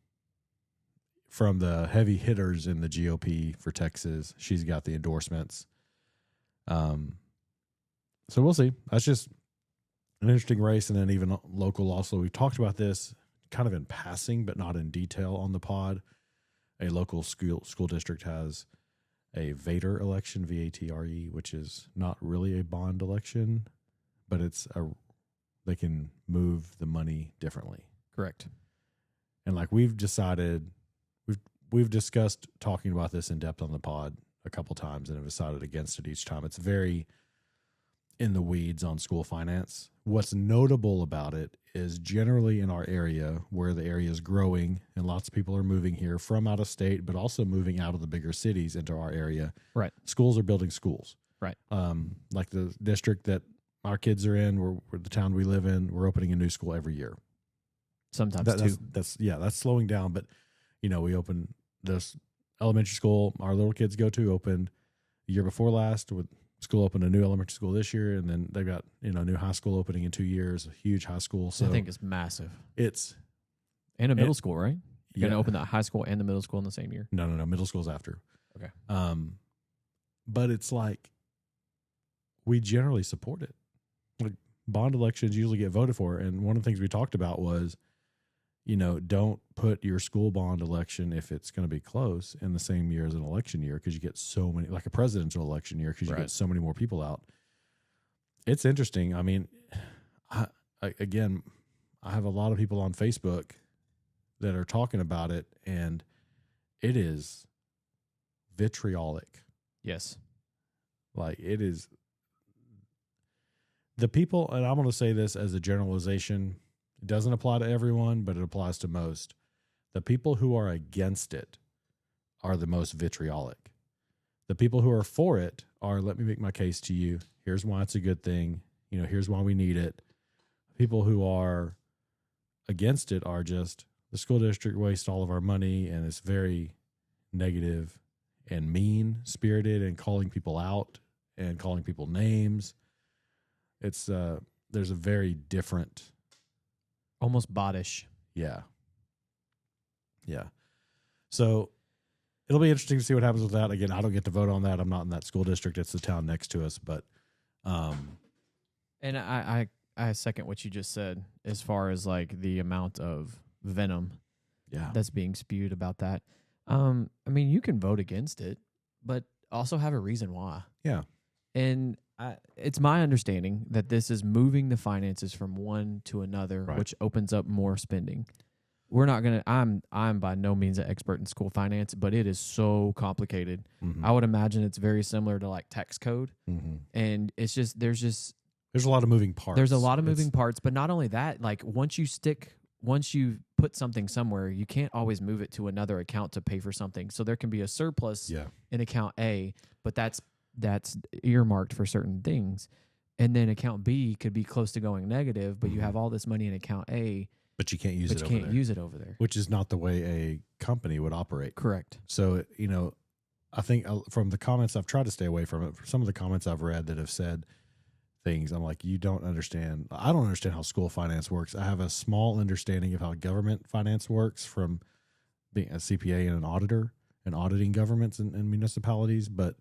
from the heavy hitters in the GOP for Texas, she's got the endorsements. So we'll see. That's just an interesting race. And then even local also, we talked about this kind of in passing, but not in detail on the pod. A local school district has a Vater election, VATRE, which is not really a bond election, but they can move the money differently. Correct. And like we've discussed talking about this in depth on the pod a couple times and have decided against it each time. It's very in the weeds on school finance. What's notable about it is generally in our area where the area is growing and lots of people are moving here from out of state, but also moving out of the bigger cities into our area. Right. Schools are building schools. Right. Like the district that our kids are in, we're the town we live in, we're opening a new school every year. Sometimes two. That's slowing down. But, you know, we opened this elementary school our little kids go to opened the year before last. With school opened a new elementary school this year, and then they've got, you know, a new high school opening in 2 years, a huge high school. So I think it's massive. And a middle school, right? You're going to open that high school and the middle school in the same year? No. Middle school's after. Okay. But it's like we generally support it. Like bond elections usually get voted for, and one of the things we talked about was, you know, don't put your school bond election, if it's going to be close, in the same year as an election year because you get so many, like a presidential election year, because you get so many more people out. It's interesting. I mean, I have a lot of people on Facebook that are talking about it, and it is vitriolic. Yes. Like it is. The people, and I'm going to say this as a generalization, it doesn't apply to everyone, but it applies to most. The people who are against it are the most vitriolic. The people who are for it are, let me make my case to you. Here's why it's a good thing. You know, here's why we need it. People who are against it are just, the school district wastes all of our money, and it's very negative and mean-spirited and calling people out and calling people names. It's there's a very different, almost bottish. Yeah. So it'll be interesting to see what happens with that. Again, I don't get to vote on that. I'm not in that school district. It's the town next to us. But and I second what you just said as far as like the amount of venom that's being spewed about that. I mean, you can vote against it, but also have a reason why. Yeah. And it's my understanding that this is moving the finances from one to another, which opens up more spending. We're not going to, I'm by no means an expert in school finance, but it is so complicated. Mm-hmm. I would imagine it's very similar to like tax code. Mm-hmm. And it's just, there's a lot of moving parts. There's a lot of moving parts, but not only that, like once you put something somewhere, you can't always move it to another account to pay for something. So there can be a surplus in account A, but that's earmarked for certain things. And then account B could be close to going negative, but you have all this money in account A, but you can't use it over there. Use it over there. Which is not the way a company would operate. Correct. So, you know, I think from the comments, I've tried to stay away from it. For some of the comments I've read that have said things, I'm like, you don't understand. I don't understand how school finance works. I have a small understanding of how government finance works from being a CPA and an auditor and auditing governments and municipalities, but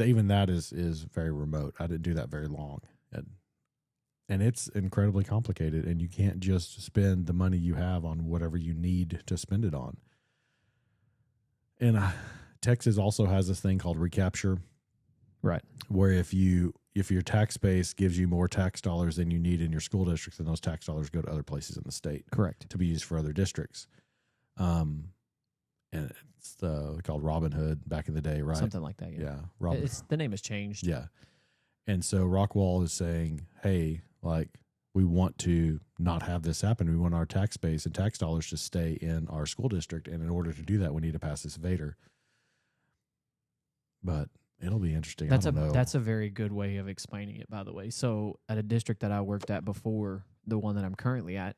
even that is very remote. I didn't do that very long. And it's incredibly complicated, and you can't just spend the money you have on whatever you need to spend it on. And Texas also has this thing called recapture, right? Where if your tax base gives you more tax dollars than you need in your school district, then those tax dollars go to other places in the state, correct, to be used for other districts. And it's called Robin Hood back in the day, right? Something like that. Yeah, the name has changed. Yeah, and so Rockwall is saying, hey, like, we want to not have this happen. We want our tax base and tax dollars to stay in our school district. And in order to do that, we need to pass this Vader. But it'll be interesting. That's a very good way of explaining it, by the way. So at a district that I worked at before, the one that I'm currently at,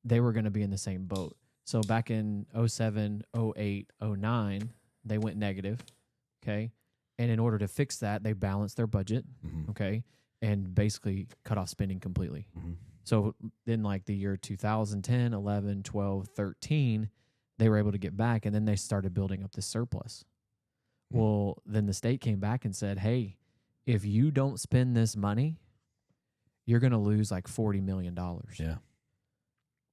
they were going to be in the same boat. So back in 07, 08, 09, they went negative. Okay. And in order to fix that, they balanced their budget. Mm-hmm. Okay. And basically cut off spending completely. Mm-hmm. So then like the year 2010, 11, 12, 13, they were able to get back, and then they started building up this surplus. Mm-hmm. Well, then the state came back and said, hey, if you don't spend this money, you're going to lose like $40 million. Yeah.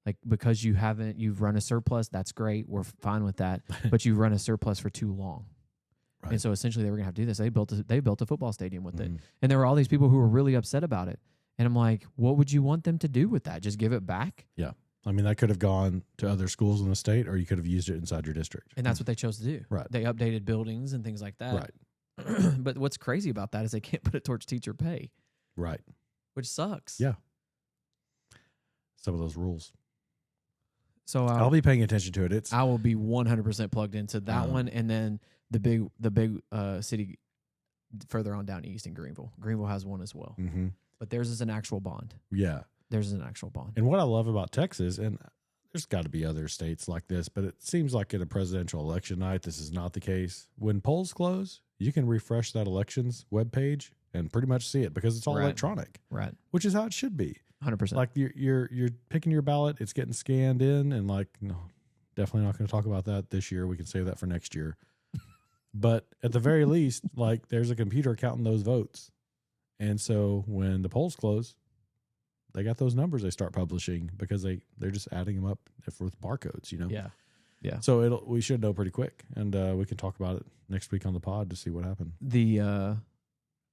Like, because you've run a surplus, that's great. We're fine with that. But you've run a surplus for too long. Right. And so essentially they were going to have to do this. They built a football stadium with it. And there were all these people who were really upset about it. And I'm like, what would you want them to do with that? Just give it back? Yeah. I mean, that could have gone to other schools in the state, or you could have used it inside your district. And that's what they chose to do. Right. They updated buildings and things like that. Right. But what's crazy about that is they can't put it towards teacher pay. Right. Which sucks. Yeah. Some of those rules. So I'll be paying attention to it. I will be 100% plugged into that one, and then the big city further on down east in Greenville. Greenville has one as well, but theirs is an actual bond. Yeah, theirs is an actual bond. And what I love about Texas, and there's got to be other states like this, but it seems like in a presidential election night, this is not the case. When polls close, you can refresh that elections webpage and pretty much see it because it's all electronic, right? Which is how it should be. 100%. Like you're picking your ballot, it's getting scanned in, and like, no, definitely not going to talk about that this year. We can save that for next year. But at the very least, like, there's a computer counting those votes. And so when the polls close, they got those numbers they start publishing because they're just adding them up with barcodes, you know? Yeah. Yeah. So we should know pretty quick, and we can talk about it next week on the pod to see what happened.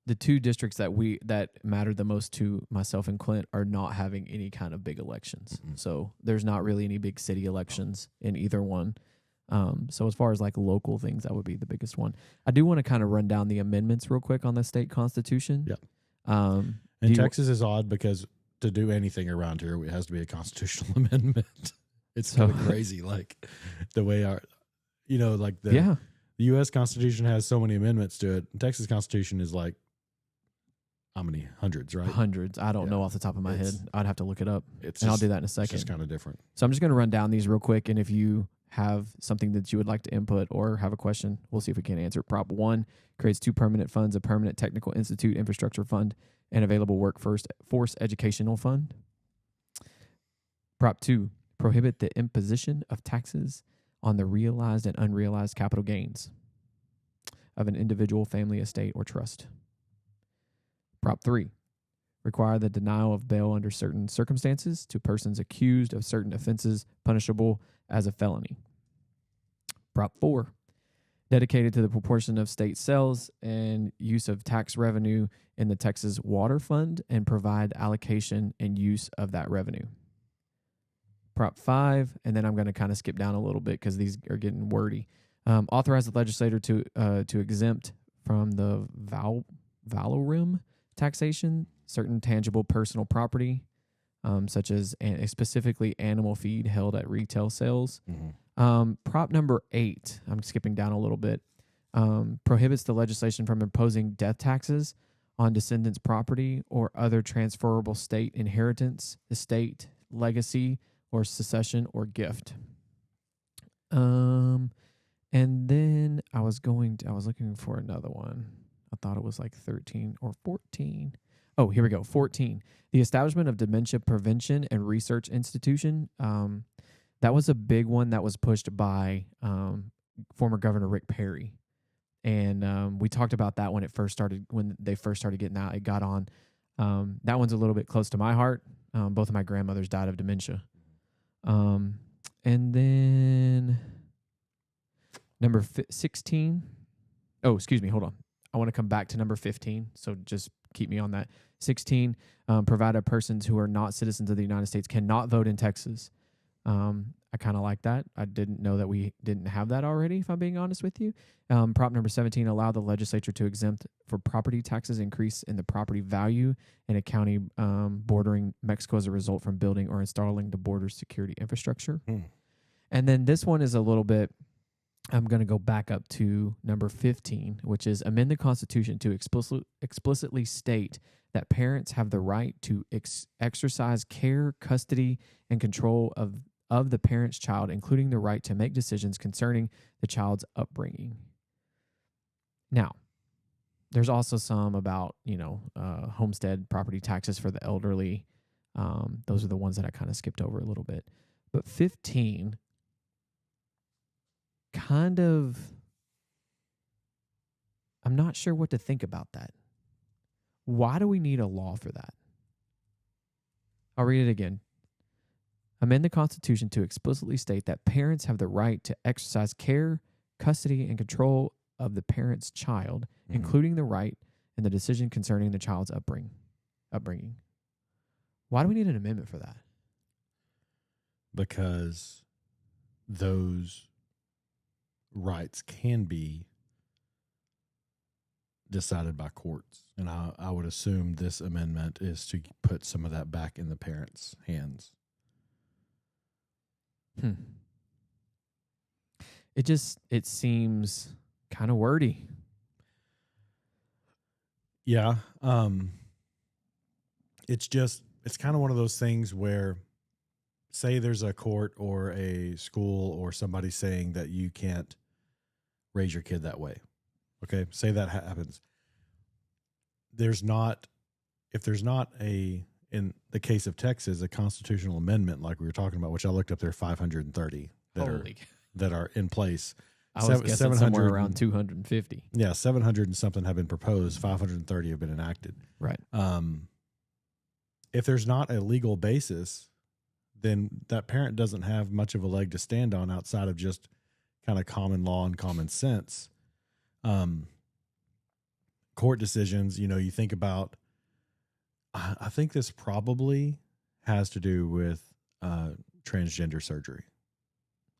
The two districts that mattered the most to myself and Clint are not having any kind of big elections. Mm-hmm. So there's not really any big city elections in either one. So as far as like local things, that would be the biggest one. I do want to kind of run down the amendments real quick on the state constitution. Yep. And Texas is odd because to do anything around here, it has to be a constitutional amendment. It's kind of crazy, like the way the U.S. Constitution has so many amendments to it. Texas Constitution is like, how many? Hundreds, right? Hundreds. I don't know off the top of my head. I'd have to look it up, and I'll do that in a second. It's just kind of different. So I'm just going to run down these real quick, and if you have something that you would like to input or have a question, we'll see if we can answer. Prop 1 creates two permanent funds, a permanent technical institute infrastructure fund and available workforce educational fund. Prop 2, prohibit the imposition of taxes on the realized and unrealized capital gains of an individual, family, estate, or trust. Prop 3, require the denial of bail under certain circumstances to persons accused of certain offenses punishable as a felony. Prop 4, dedicated to the proportion of state sales and use of tax revenue in the Texas Water Fund and provide allocation and use of that revenue. Prop 5, and then I'm going to kind of skip down a little bit because these are getting wordy. Authorize the legislator to exempt from the valorem taxation certain tangible personal property, such as specifically animal feed held at retail sales. Mm-hmm. Prop number 8, I'm skipping down a little bit, prohibits the legislation from imposing death taxes on descendants' property or other transferable state inheritance, estate, legacy, or succession or gift. And And then I was looking for another one. I thought it was like 13 or 14. Oh, here we go. 14. The establishment of Dementia Prevention and Research Institution. That was a big one that was pushed by former Governor Rick Perry. And we talked about that when they first started getting out. It got on. That one's a little bit close to my heart. Both of my grandmothers died of dementia. And then number 16. Oh, excuse me. Hold on. I want to come back to number 15. So just keep me on that. 16, provided persons who are not citizens of the United States cannot vote in Texas. I kind of like that. I didn't know that we didn't have that already, if I'm being honest with you. Prop number 17, allow the legislature to exempt for property taxes increase in the property value in a county bordering Mexico as a result from building or installing the border security infrastructure. And then this one is a little bit, I'm going to go back up to number 15, which is amend the Constitution to explicitly state that parents have the right to exercise care, custody, and control of the parent's child, including the right to make decisions concerning the child's upbringing. Now, there's also some about, homestead property taxes for the elderly. Those are the ones that I kind of skipped over a little bit. But 15, I'm not sure what to think about that. Why do we need a law for that? I'll read it again. Amend the Constitution to explicitly state that parents have the right to exercise care, custody, and control of the parent's child, including the right and the decision concerning the child's upbringing. Why do we need an amendment for that? Because those rights can be decided by courts. And I would assume this amendment is to put some of that back in the parents' hands. It seems kind of wordy. Yeah. It's kind of one of those things where, say there's a court or a school or somebody saying that you can't raise your kid that way. Okay. Say that happens. If there's not in the case of Texas, a constitutional amendment like we were talking about, which I looked up, there are 530 that are in place. I was guessing somewhere around 250. Yeah, 700 and something have been proposed. 530 have been enacted. Right. If there's not a legal basis, then that parent doesn't have much of a leg to stand on outside of just kind of common law and common sense. Court decisions, you think about, I think this probably has to do with transgender surgery.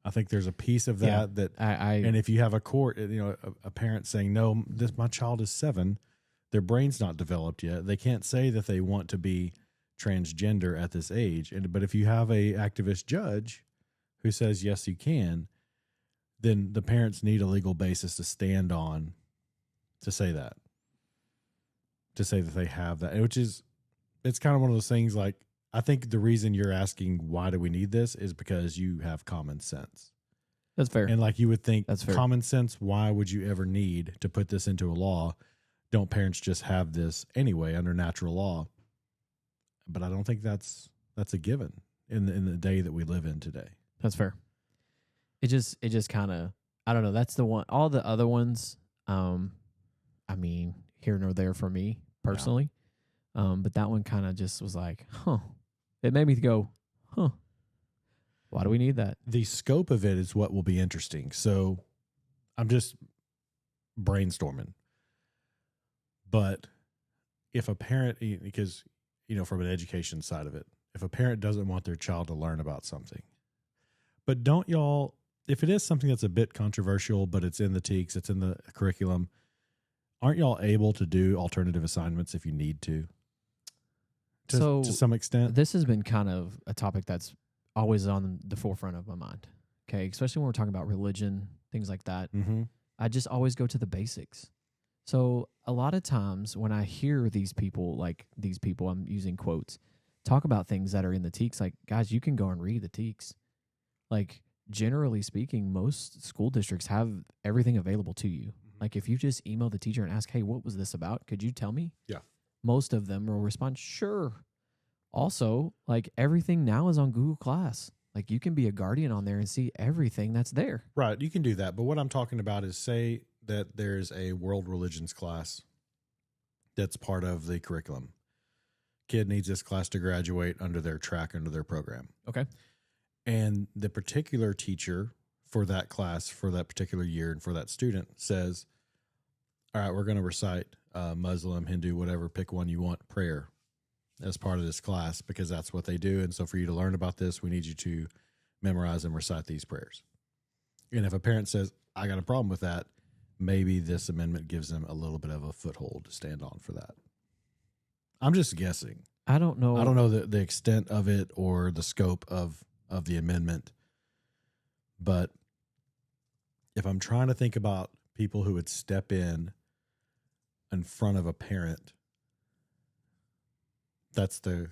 I think there's a piece of that and if you have a court, a parent saying, no, my child is 7, their brain's not developed yet. They can't say that they want to be transgender at this age. But if you have a activist judge who says, yes, you can, then the parents need a legal basis to stand on to say that they have that, it's kind of one of those things like, I think the reason you're asking why do we need this is because you have common sense. That's fair. And like you would think that's fair. Common sense, why would you ever need to put this into a law? Don't parents just have this anyway under natural law? But I don't think that's a given in the day that we live in today. That's fair. It just kind of, I don't know. That's the one. All the other ones, here nor there for me personally. Yeah. But that one kind of just was like, It made me go, why do we need that? The scope of it is what will be interesting. So I'm just brainstorming. But if a parent, because, from an education side of it, if a parent doesn't want their child to learn about something, but don't y'all, if it is something that's a bit controversial, but it's in the TEKS, it's in the curriculum, aren't y'all able to do alternative assignments if you need to? To some extent. This has been kind of a topic that's always on the forefront of my mind. Okay. Especially when we're talking about religion, things like that. Mm-hmm. I just always go to the basics. So a lot of times when I hear these people, I'm using quotes, talk about things that are in the TEKS, like, guys, you can go and read the TEKS. Like, generally speaking, most school districts have everything available to you. Like if you just email the teacher and ask, hey, what was this about? Could you tell me? Yeah. Most of them will respond, sure. Also, like everything now is on Google Class. Like you can be a guardian on there and see everything that's there. Right. You can do that. But what I'm talking about is say that there's a world religions class that's part of the curriculum. Kid needs this class to graduate under their track, under their program. Okay. And the particular teacher for that class, for that particular year, and for that student says, all right, we're going to recite Muslim, Hindu, whatever, pick one you want, prayer as part of this class because that's what they do. And so for you to learn about this, we need you to memorize and recite these prayers. And if a parent says, I got a problem with that, maybe this amendment gives them a little bit of a foothold to stand on for that. I'm just guessing. I don't know. I don't know the extent of it or the scope of the amendment. But if I'm trying to think about people who would step in front of a parent, that's the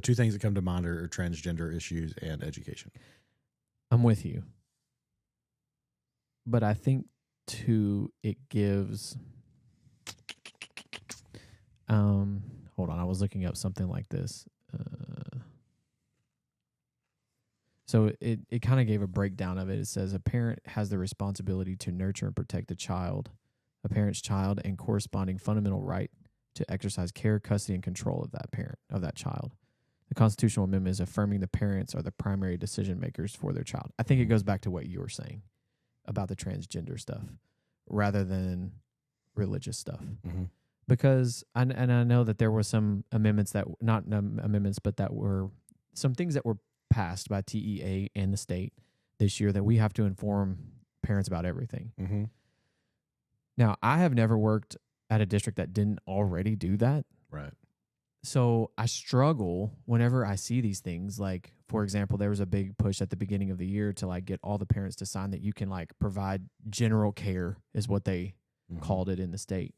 two things that come to mind are transgender issues and education. I'm with you. But I think, too, it gives... hold on, I was looking up something like this. So it kind of gave a breakdown of it. It says a parent has the responsibility to nurture and protect the child, a parent's child, and corresponding fundamental right to exercise care, custody, and control of that parent, of that child. The constitutional amendment is affirming the parents are the primary decision makers for their child. I think it goes back to what you were saying about the transgender stuff rather than religious stuff. Mm-hmm. Because, I know that there were some amendments that, not amendments, but that were some things that were passed by TEA and the state this year that we have to inform parents about everything. Mm-hmm. Now, I have never worked at a district that didn't already do that. Right. So I struggle whenever I see these things. Like, for example, there was a big push at the beginning of the year to like get all the parents to sign that you can like provide general care is what they called it in the state.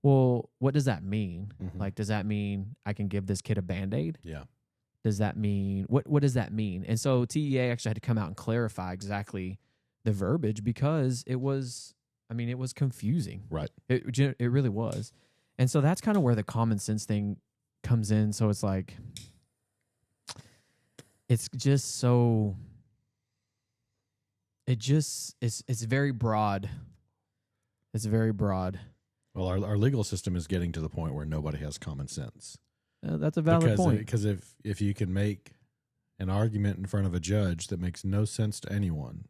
Well, what does that mean? Mm-hmm. Like, does that mean I can give this kid a Band-Aid? Yeah. Does that mean, what does that mean? And so TEA actually had to come out and clarify exactly the verbiage because it was confusing. Right. It really was. And so that's kind of where the common sense thing comes in. So it's like, it's just so, it's very broad. It's very broad. Well, our legal system is getting to the point where nobody has common sense. That's a valid point. Because if you can make an argument in front of a judge that makes no sense to anyone,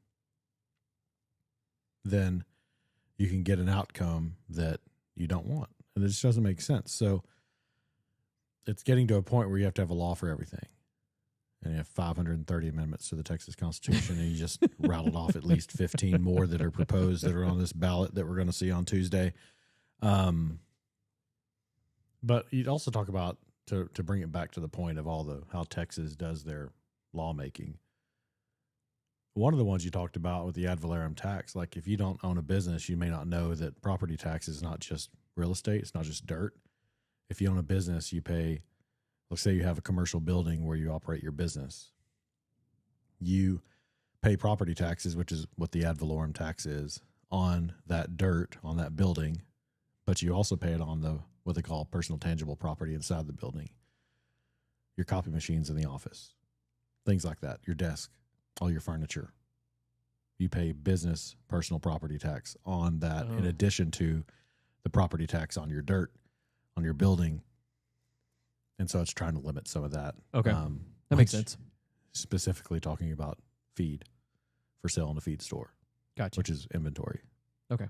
then you can get an outcome that you don't want. And it just doesn't make sense. So it's getting to a point where you have to have a law for everything. And you have 530 amendments to the Texas Constitution, and you just rattled off at least 15 more that are proposed that are on this ballot that we're going to see on Tuesday. But you'd also talk about, to bring it back to the point of how Texas does their lawmaking. One of the ones you talked about with the ad valorem tax, like if you don't own a business, you may not know that property tax is not just real estate. It's not just dirt. If you own a business, you pay, let's say you have a commercial building where you operate your business. You pay property taxes, which is what the ad valorem tax is, on that dirt, on that building, but you also pay it on what they call personal tangible property inside the building. Your copy machines in the office, things like that, your desk, all your furniture. You pay business personal property tax on that in addition to the property tax on your dirt, on your building. And so it's trying to limit some of that. Okay. That makes sense. Specifically talking about feed for sale in a feed store. Gotcha. Which is inventory. Okay.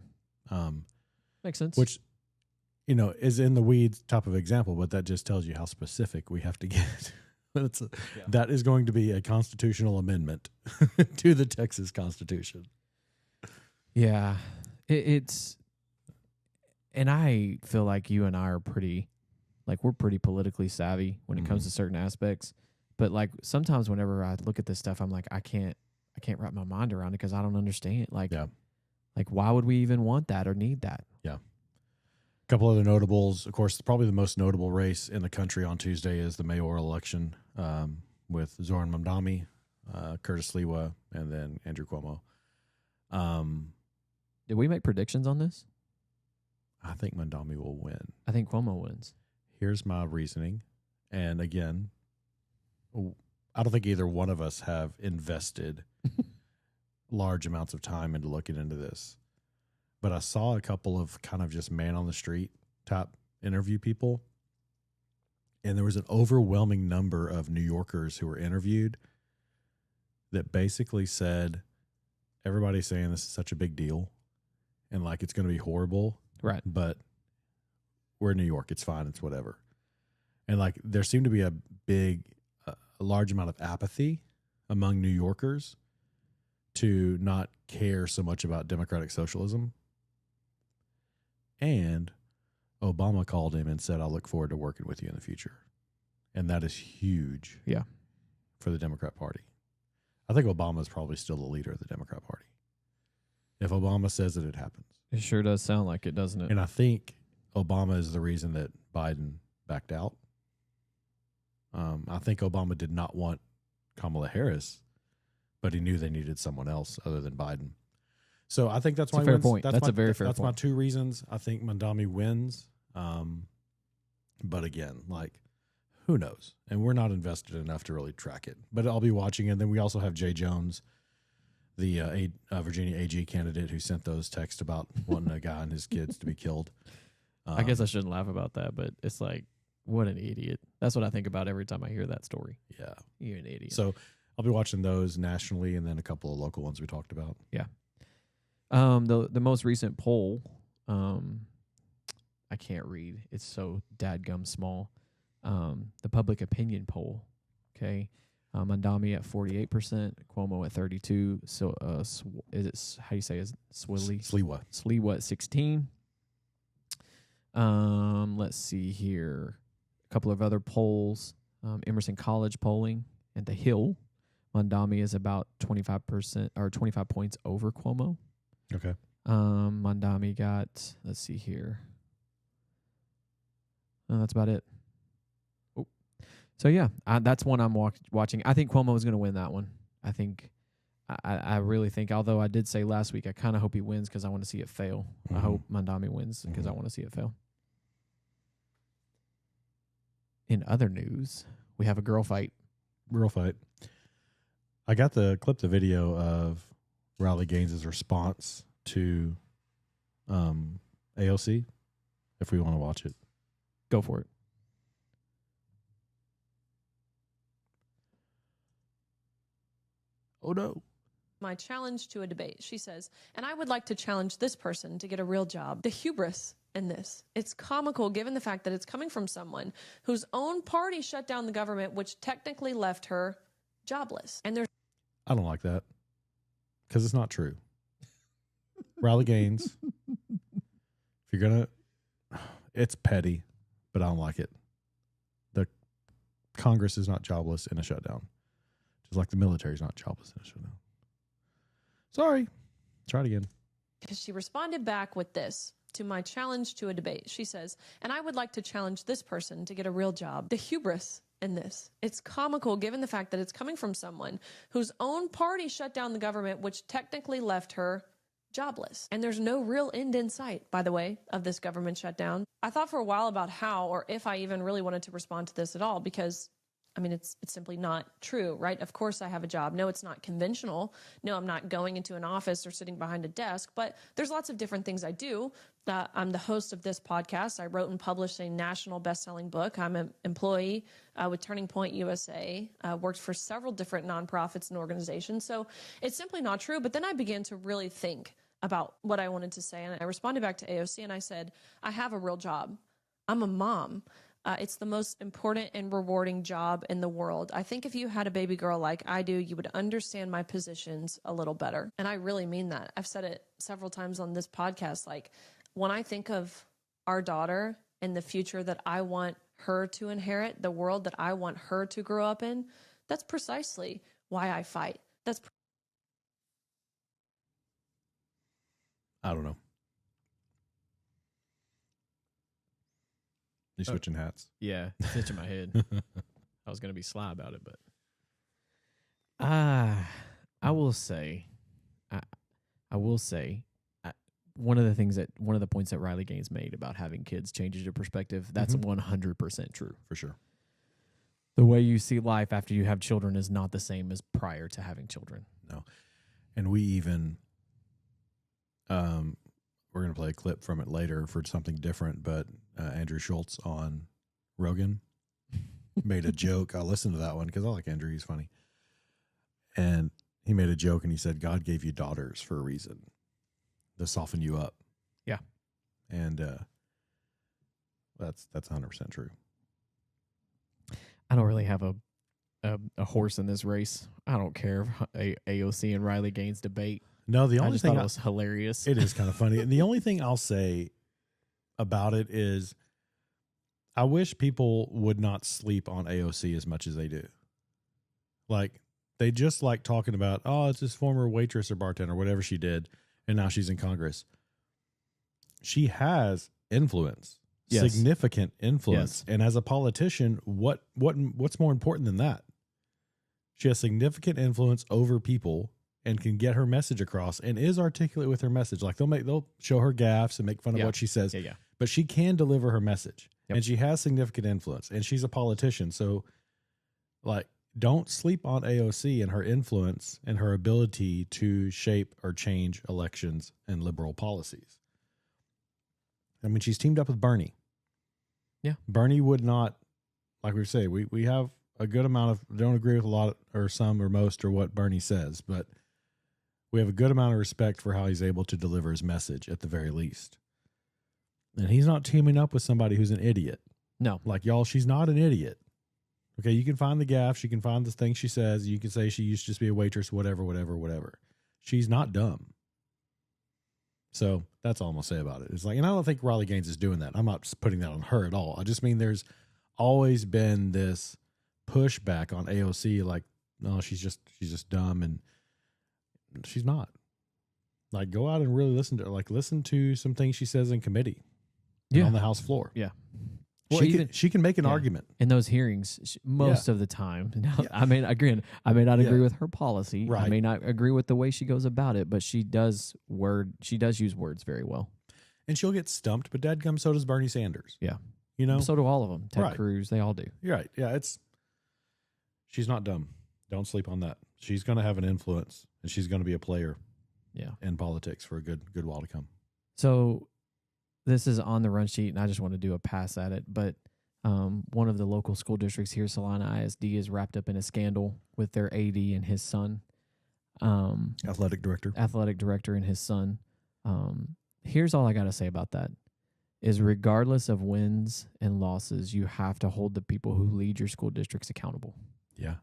Makes sense. Which, is in the weeds type of example, but that just tells you how specific we have to get. That is going to be a constitutional amendment to the Texas Constitution. Yeah. It's, and I feel like you and I are we're pretty politically savvy when it comes to certain aspects. But like sometimes whenever I look at this stuff, I'm like, I can't wrap my mind around it because I don't understand. Like why would we even want that or need that? Yeah. A couple other notables. Of course, probably the most notable race in the country on Tuesday is the mayoral election with Zoran Mamdani Curtis Sliwa, and then Andrew Cuomo. Did we make predictions on this? I think Mandami will win. I think Cuomo wins. Here's my reasoning. And again, I don't think either one of us have invested large amounts of time into looking into this. But I saw a couple of kind of just man on the street type interview people. And there was an overwhelming number of New Yorkers who were interviewed that basically said, everybody's saying this is such a big deal and like it's going to be horrible. Right. But we're in New York. It's fine. It's whatever. And like there seemed to be a large amount of apathy among New Yorkers to not care so much about democratic socialism. And Obama called him and said, I look forward to working with you in the future. And that is huge. Yeah. For the Democrat Party. I think Obama is probably still the leader of the Democrat Party. If Obama says it, it happens. It sure does sound like it, doesn't it? And I think Obama is the reason that Biden backed out. I think Obama did not want Kamala Harris, but he knew they needed someone else other than Biden. So I think that's why a fair point. That's a very fair point. That's my two reasons. I think Mandami wins. But again, like, who knows? And we're not invested enough to really track it. But I'll be watching. And then we also have Jay Jones, the Virginia AG candidate who sent those texts about wanting a guy and his kids to be killed. I guess I shouldn't laugh about that, but it's like, what an idiot. That's what I think about every time I hear that story. Yeah. You're an idiot. So I'll be watching those nationally and then a couple of local ones we talked about. Yeah. The most recent poll, I can't read. It's so dadgum small. The public opinion poll. Okay. Mandami at 48%, Cuomo at 32%. So is it, how do you say it? Sliwa at 16%. Let's see here. A couple of other polls. Emerson College polling and The Hill. Mandami is about 25% or 25 points over Cuomo. Okay. Mandami got, let's see here. That's about it. Oh. So, yeah, that's one I'm watching. I think Cuomo is going to win that one. I think, I really think, although I did say last week, I kind of hope he wins because I want to see it fail. Mm-hmm. I hope Mandami wins because I want to see it fail. In other news, we have a girl fight. I got the video of Riley Gaines' response to AOC, if we want to watch it. Go for it. Oh, no. My challenge to a debate, she says, and I would like to challenge this person to get a real job. The hubris in this. It's comical given the fact that it's coming from someone whose own party shut down the government, which technically left her jobless. And there's I don't like that because it's not true. Riley Gaines, if you're going to, it's petty, but I don't like it. The Congress is not jobless in a shutdown, just like the military is not jobless in a shutdown. Sorry. Try it again. Because she responded back with this to my challenge to a debate. She says, and I would like to challenge this person to get a real job. The hubris in this. It's comical given the fact that it's coming from someone whose own party shut down the government, which technically left her jobless. And there's no real end in sight, by the way, of this government shutdown. I thought for a while about how or if I even really wanted to respond to this at all, because I mean, it's simply not true, right? Of course I have a job. No, it's not conventional. No, I'm not going into an office or sitting behind a desk, but there's lots of different things I do. I'm the host of this podcast. I wrote and published a national best-selling book. I'm an employee with Turning Point USA, worked for several different nonprofits and organizations. So it's simply not true. But then I began to really think about what I wanted to say. And I responded back to AOC and I said, I have a real job. I'm a mom. It's the most important and rewarding job in the world. I think if you had a baby girl like I do, you would understand my positions a little better. And I really mean that. I've said it several times on this podcast. Like, when I think of our daughter and the future that I want her to inherit, the world that I want her to grow up in, that's precisely why I fight. I don't know. You switching hats? Yeah, it's itching my head. I was going to be sly about it, but I will say, I will say, one of the points that Riley Gaines made about having kids changes your perspective. That's 100% true. For sure. The way you see life after you have children is not the same as prior to having children. No. And we even, we're going to play a clip from it later for something different, but Andrew Schultz on Rogan made a joke. I listened to that one because I like Andrew. He's funny. And he made a joke and he said, God gave you daughters for a reason. To soften you up. Yeah. And that's 100% true. I don't really have a horse in this race. I don't care if AOC and Riley Gaines debate. No, the I only just thing thought it was hilarious. It is kind of funny. And the only thing I'll say about it is I wish people would not sleep on AOC as much as they do. Like, they just like talking about, oh, it's this former waitress or bartender, whatever she did. And now she's in Congress. She has influence, significant influence. Yes. And as a politician, what's more important than that? She has significant influence over people and can get her message across and is articulate with her message. Like they'll show her gaffes and make fun of what she says. Yeah. But she can deliver her message. Yep. And she has significant influence. And she's a politician. So, like, don't sleep on AOC and her influence and her ability to shape or change elections and liberal policies. I mean, she's teamed up with Bernie. Yeah. Bernie would not, like we say, we have a good amount of, don't agree with a lot or some or most or what Bernie says, but we have a good amount of respect for how he's able to deliver his message at the very least. And he's not teaming up with somebody who's an idiot. No. Like, y'all, she's not an idiot. Okay, you can find the gaffes, you can find the things she says, you can say she used to just be a waitress, whatever. She's not dumb. So that's all I'm going to say about it. It's like, and I don't think Riley Gaines is doing that. I'm not putting that on her at all. I just mean there's always been this pushback on AOC, like, no, she's just dumb, and she's not. Like, go out and really listen to her. Like, listen to some things she says in committee on the House floor. Yeah. Well, she can make an argument in those hearings most of the time. Now, I may not agree with her policy. Right. I may not agree with the way she goes about it, but she does use words very well. And she'll get stumped, but dadgum, so does Bernie Sanders. Yeah. You know? So do all of them. Ted Cruz, they all do. You're right. Yeah, she's not dumb. Don't sleep on that. She's going to have an influence, and she's going to be a player in politics for a good while to come. So this is on the run sheet, and I just want to do a pass at it. But one of the local school districts here, Salina ISD, is wrapped up in a scandal with their AD and his son. Athletic director and his son. Here's all I got to say about that is regardless of wins and losses, you have to hold the people who lead your school districts accountable. Yeah.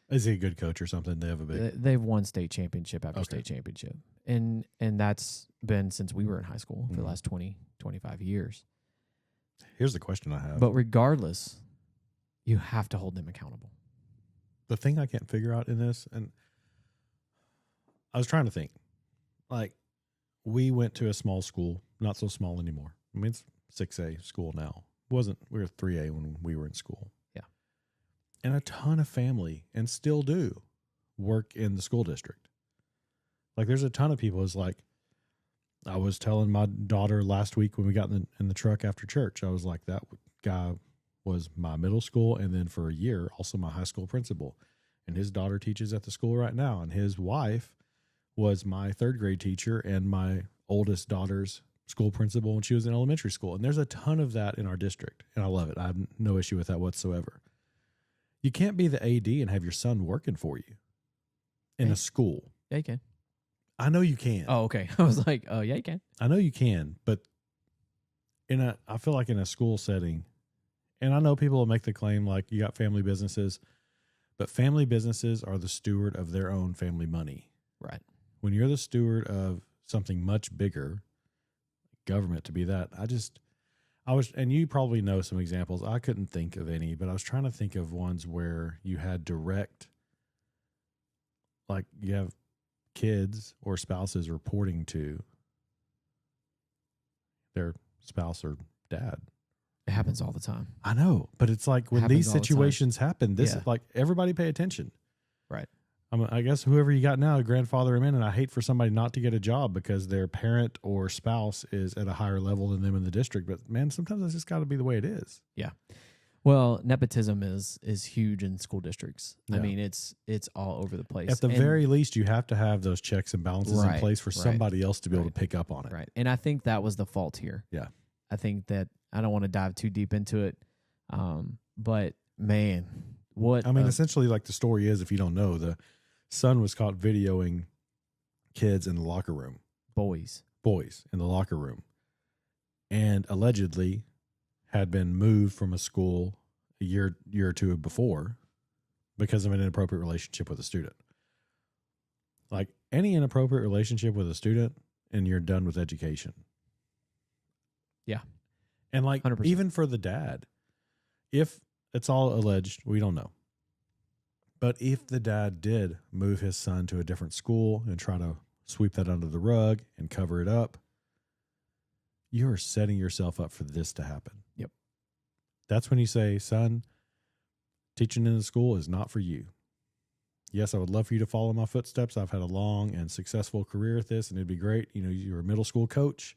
Is he a good coach or something? They've won state championship after state championship. And that's been since we were in high school for the last 20, 25 years. Here's the question I have. But regardless, you have to hold them accountable. The thing I can't figure out in this, and I was trying to think, like, we went to a small school, not so small anymore. I mean, it's 6A school now. We were 3A when we were in school. Yeah. And a ton of family, and still do, work in the school district. Like, there's a ton of people. It's like, I was telling my daughter last week when we got in the truck after church, I was like, that guy was my middle school, and then for a year, also my high school principal. And his daughter teaches at the school right now, and his wife was my third grade teacher and my oldest daughter's school principal when she was in elementary school. And there's a ton of that in our district, and I love it. I have no issue with that whatsoever. You can't be the AD and have your son working for you in a school. Yeah, you can. I know you can. Oh, okay. I was like, yeah, you can. I know you can, but I feel like in a school setting, and I know people will make the claim like you got family businesses, but family businesses are the steward of their own family money. Right. When you're the steward of something much bigger, government to be that, and you probably know some examples. I couldn't think of any, but I was trying to think of ones where you had direct, like you have kids or spouses reporting to their spouse or dad. It happens all the time. I know, but it's like when these situations happen, like everybody pay attention. Right. I guess whoever you got now, grandfather him in, and I hate for somebody not to get a job because their parent or spouse is at a higher level than them in the district. But man, sometimes that's just got to be the way it is. Yeah. Well, nepotism is huge in school districts. Yeah. I mean, it's all over the place. At the very least, you have to have those checks and balances in place for somebody else to be able to pick up on it. Right. And I think that was the fault here. Yeah. I think that I don't want to dive too deep into it. But man, essentially, like the story is, if you don't know, the son was caught videoing kids in the locker room. Boys In the locker room. And allegedly had been moved from a school a year or two before because of an inappropriate relationship with a student. Like any inappropriate relationship with a student, and you're done with education. Yeah. And like 100%. even for the dad, if it's all alleged, we don't know. But if the dad did move his son to a different school and try to sweep that under the rug and cover it up, you are setting yourself up for this to happen. Yep. That's when you say, son, teaching in the school is not for you. Yes, I would love for you to follow my footsteps. I've had a long and successful career at this, and it'd be great. You know, you're a middle school coach.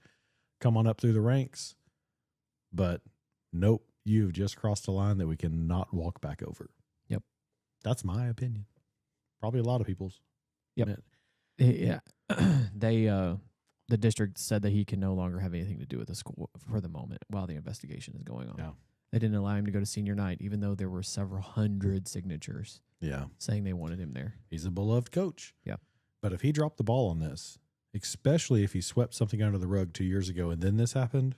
Come on up through the ranks. But nope, you've just crossed a line that we cannot walk back over. Yep. That's my opinion. Probably a lot of people's. Yep. Yeah. The district said that he can no longer have anything to do with the school for the moment while the investigation is going on. Yeah. They didn't allow him to go to senior night, even though there were several hundred signatures saying they wanted him there. He's a beloved coach. Yeah. But if he dropped the ball on this, especially if he swept something under the rug 2 years ago and then this happened.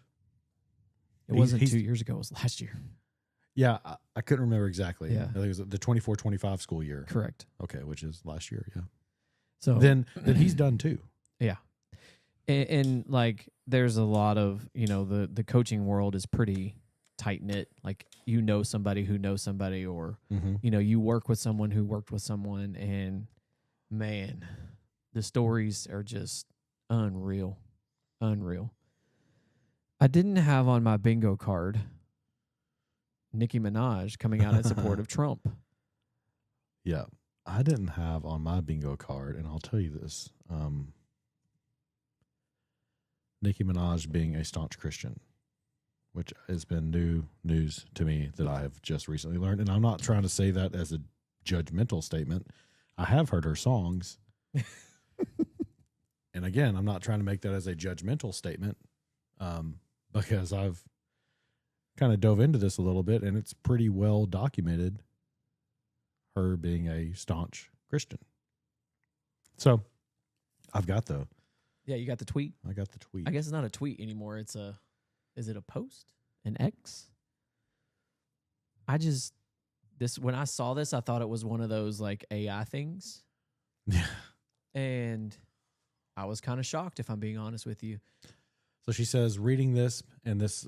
It wasn't 2 years ago. It was last year. Yeah. I couldn't remember exactly. Yeah. I think it was the 24-25 school year. Correct. Okay. Which is last year. Yeah. So then he's done too. Yeah. And like, there's a lot of, the coaching world is pretty tight knit. Like, somebody who knows somebody, or, you work with someone who worked with someone, and man, the stories are just unreal. I didn't have on my bingo card Nikki Minaj coming out in support of Trump. Yeah. I didn't have on my bingo card, and I'll tell you this, Nikki Minaj being a staunch Christian, which has been new news to me that I have just recently learned. And I'm not trying to say that as a judgmental statement. I have heard her songs. And again, I'm not trying to make that as a judgmental statement, because I've kind of dove into this a little bit, and it's pretty well documented, her being a staunch Christian. So I've got Yeah, you got the tweet? I got the tweet. I guess it's not a tweet anymore. Is it a post? An X? When I saw this, I thought it was one of those like AI things. Yeah. And I was kind of shocked, if I'm being honest with you. So she says, reading this, and this,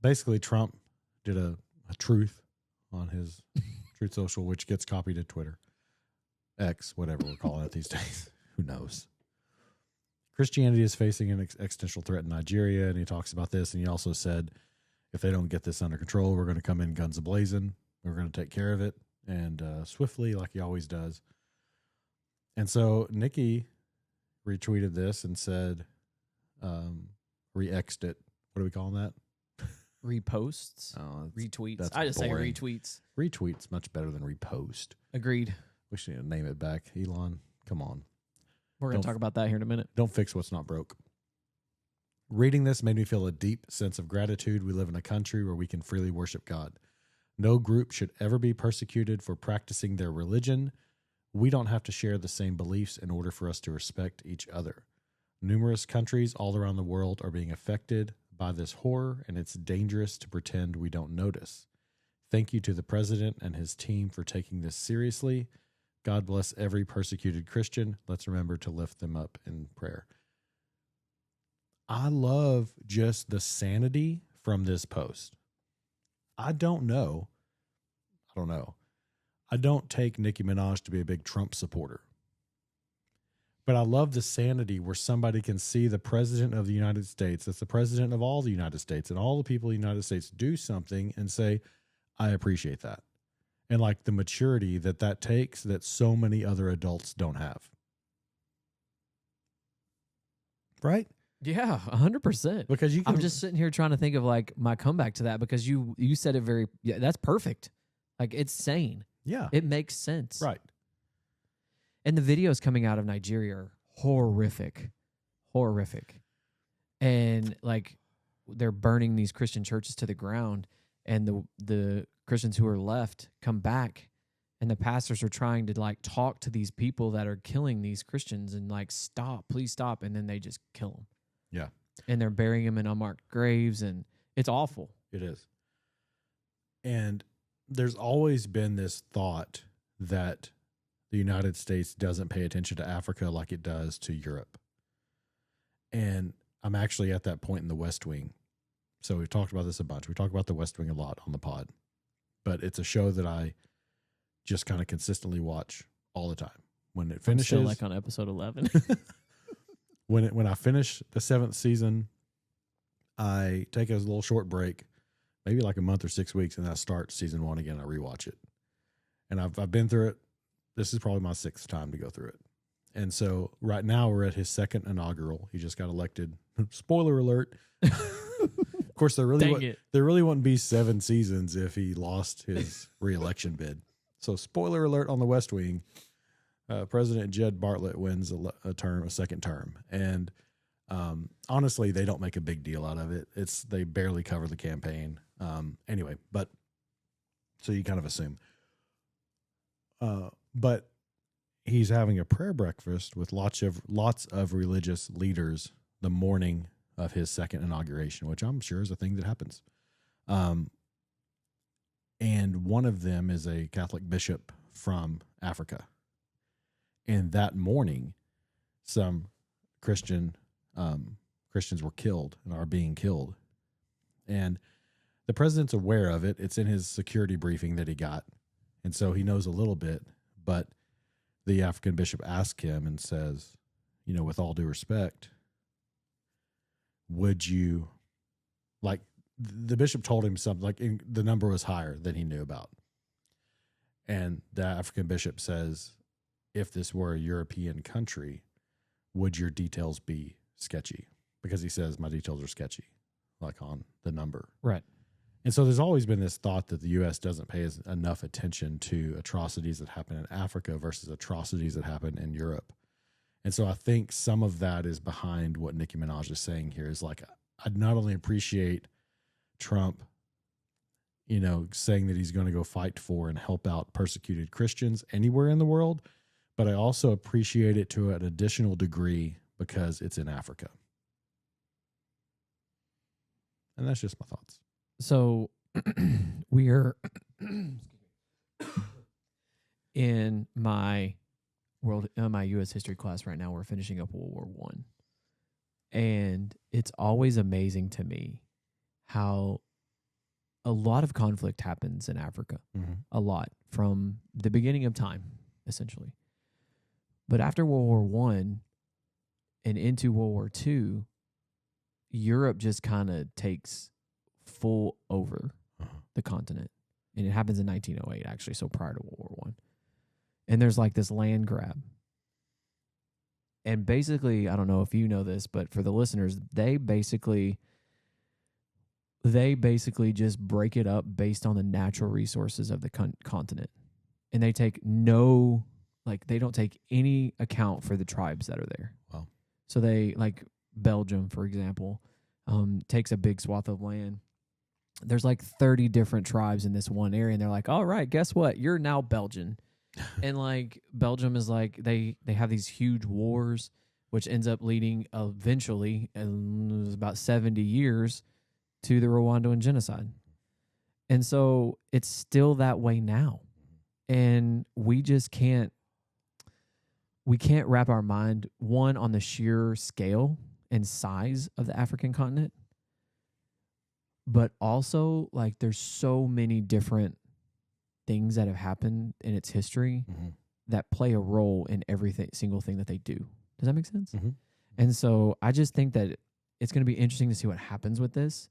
basically Trump did a truth on his Truth Social, which gets copied to Twitter, X, whatever we're calling it these days. Who knows? Christianity is facing an existential threat in Nigeria, and he talks about this, and he also said, if they don't get this under control, we're going to come in guns a-blazing. We're going to take care of it, and swiftly, like he always does. And so Nikki retweeted this and said, re-X'd it. What are we calling that? Reposts? Oh, retweets. I just boring. say retweets. Retweet's much better than repost. Agreed. We should need to name it back. Elon, come on. We're going to talk about that here in a minute. Don't fix what's not broke. Reading this made me feel a deep sense of gratitude. We live in a country where we can freely worship God. No group should ever be persecuted for practicing their religion. We don't have to share the same beliefs in order for us to respect each other. Numerous countries all around the world are being affected by this horror, and it's dangerous to pretend we don't notice. Thank you to the president and his team for taking this seriously. God bless every persecuted Christian. Let's remember to lift them up in prayer. I love just the sanity from this post. I don't know. I don't take Nicki Minaj to be a big Trump supporter. But I love the sanity where somebody can see the president of the United States, that's the president of all the United States, and all the people in the United States do something and say, I appreciate that. and like the maturity that takes that so many other adults don't have. Right? Yeah, 100%. Because you can, I'm just sitting here trying to think of like my comeback to that because you said it very, yeah, that's perfect. Like it's sane. yeah, It makes sense. right. And the videos coming out of Nigeria are horrific. And like they're burning these Christian churches to the ground, and the Christians who are left come back, and the pastors are trying to like talk to these people that are killing these Christians and like, stop, please stop. And then they just kill them. Yeah. And they're burying them in unmarked graves, and it's awful. It is. And there's always been this thought that the United States doesn't pay attention to Africa like it does to Europe. And I'm actually at that point in the West Wing. So we've talked about this a bunch. We talk about the West Wing a lot on the pod. But it's a show that I just kind of consistently watch all the time. When it finishes, I'm still like on episode 11. when I finish the 7th season, I take a little short break, maybe like a month or 6 weeks, and I start season 1 again. I rewatch it. And I've been through it. This is probably my 6th time to go through it. And so right now we're at his 2nd inaugural. He just got elected. Spoiler alert. Of course, there really wouldn't be 7 seasons if he lost his re-election bid. So spoiler alert on the West Wing. President Jed Bartlett wins a second term. And honestly, they don't make a big deal out of it. They barely cover the campaign. Anyway, but so you kind of assume. But he's having a prayer breakfast with lots of religious leaders the morning of his 2nd inauguration, which I'm sure is a thing that happens. And one of them is a Catholic bishop from Africa. And that morning, some Christians were killed and are being killed. And the president's aware of it. It's in his security briefing that he got. And so he knows a little bit. But the African bishop asked him and says, with all due respect, would you, like, the bishop told him something, like the number was higher than he knew about. And the African bishop says, if this were a European country, would your details be sketchy? Because he says, my details are sketchy, like on the number. Right. And so there's always been this thought that the U.S. doesn't pay enough attention to atrocities that happen in Africa versus atrocities that happen in Europe. And so I think some of that is behind what Nikki Minaj is saying here, is like, I'd not only appreciate Trump, saying that he's going to go fight for and help out persecuted Christians anywhere in the world, but I also appreciate it to an additional degree because it's in Africa. And that's just my thoughts. So we are in my U.S. history class right now. We're finishing up World War One, and it's always amazing to me how a lot of conflict happens in Africa. Mm-hmm. A lot from the beginning of time, essentially. But after World War One and into World War Two, Europe just kind of takes full over the continent. And it happens in 1908, actually, so prior to World War One. And there's like this land grab. And basically, I don't know if you know this, but for the listeners, they basically just break it up based on the natural resources of the continent. And they take they don't take any account for the tribes that are there. Wow. So they, like Belgium, for example, takes a big swath of land. There's like 30 different tribes in this one area, and they're like, all right, guess what? You're now Belgian. And like Belgium is like, they have these huge wars, which ends up leading eventually, and it was about 70 years, to the Rwandan genocide. And so it's still that way now. And we can't wrap our mind, one, on the sheer scale and size of the African continent, but also like there's so many different things that have happened in its history that play a role in single thing that they do. Does that make sense? Mm-hmm. And so I just think that it's going to be interesting to see what happens with this,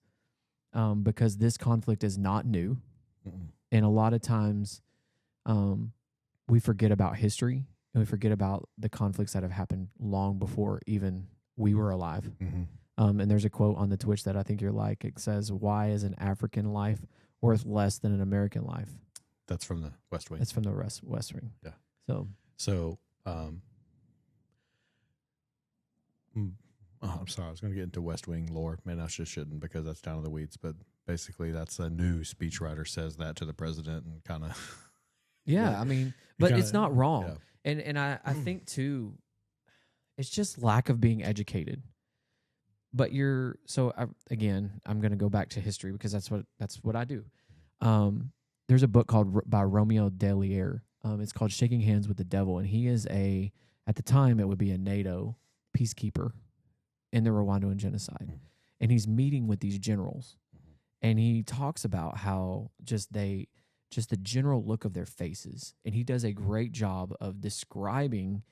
because this conflict is not new. Mm-mm. And a lot of times we forget about history and we forget about the conflicts that have happened long before even we were alive. And there's a quote on the Twitch that I think you're like. It says, "Why is an African life worth less than an American life?" That's from the West Wing. That's from the West Wing. Yeah. So I'm sorry. I was going to get into West Wing lore. Man, I just shouldn't because that's down in the weeds. But basically, that's a new speechwriter says that to the president and kind of. yeah, I mean, but it's not wrong. Yeah. And I think too, it's just lack of being educated. But again, I'm going to go back to history because that's what I do. There's a book by Romeo Dallaire. It's called Shaking Hands with the Devil, and he is at the time it would be a NATO peacekeeper in the Rwandan genocide, and he's meeting with these generals, and he talks about how just the general look of their faces, and he does a great job of describing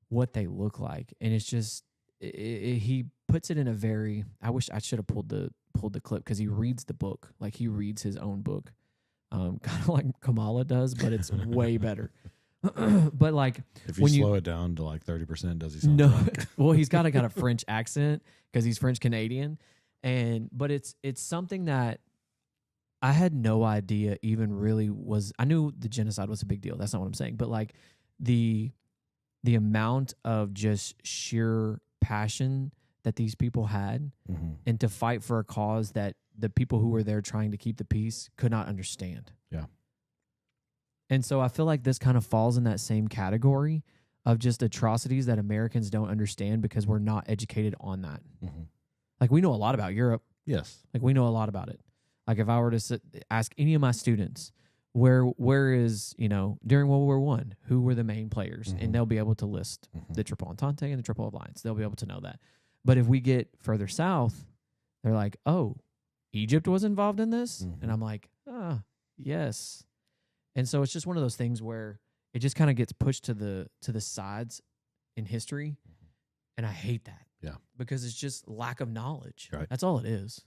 what they look like, and it's just he puts it in a very. I wish I should have pulled the clip because he reads the book like he reads his own book, kind of like Kamala does, but it's way better. But like, if you slow it down to like 30%, does he sound drunk? Well, he's got a French accent because he's French Canadian, but it's something that I had no idea even really was. I knew the genocide was a big deal. That's not what I'm saying, but like the amount of just sheer passion that these people had, and to fight for a cause that the people who were there trying to keep the peace could not understand. Yeah. And so I feel like this kind of falls in that same category of just atrocities that Americans don't understand because we're not educated on that. Like we know a lot about Europe. Yes. Like we know a lot about it. Like if I were to ask any of my students, where is, during World War I, who were the main players? And they'll be able to list the Triple Entente and the Triple Alliance. They'll be able to know that. But if we get further south, they're like, oh, Egypt was involved in this? And I'm like, yes. And so it's just one of those things where it just kind of gets pushed to the sides in history. And I hate that. Yeah. Because it's just lack of knowledge. Right. That's all it is.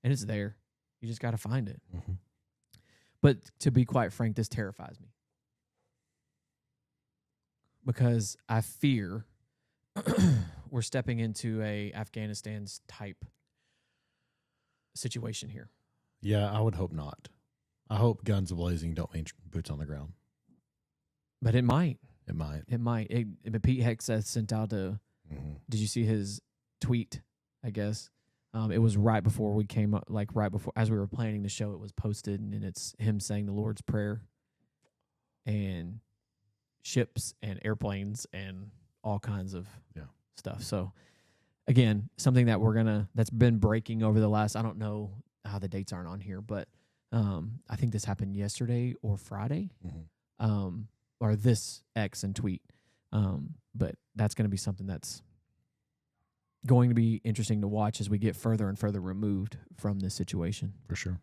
And it's there. You just got to find it. But to be quite frank, this terrifies me. Because I fear we're stepping into a Afghanistan's type situation here. Yeah, I would hope not. I hope guns blazing don't mean boots on the ground. But it might. It might. It might. Pete Hegseth sent out a... Did you see his tweet, I guess? It was right before we came up, like right before, as we were planning the show, it was posted, and it's him saying the Lord's Prayer and ships and airplanes and all kinds of stuff. So, again, something that that's been breaking over the last, I don't know how the dates aren't on here, but I think this happened yesterday or Friday, or this X and tweet. But that's going to be something that's going to be interesting to watch as we get further and further removed from this situation. For sure.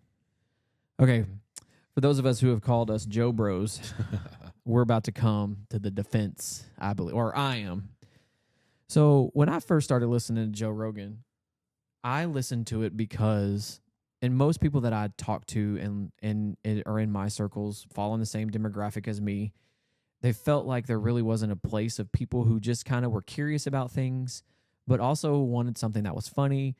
Okay. For those of us who have called us Joe Bros, we're about to come to the defense, I believe, or I am. So when I first started listening to Joe Rogan, I listened to it because, and most people that I talk to and are in my circles fall in the same demographic as me, they felt like there really wasn't a place of people who just kind of were curious about things, but also wanted something that was funny,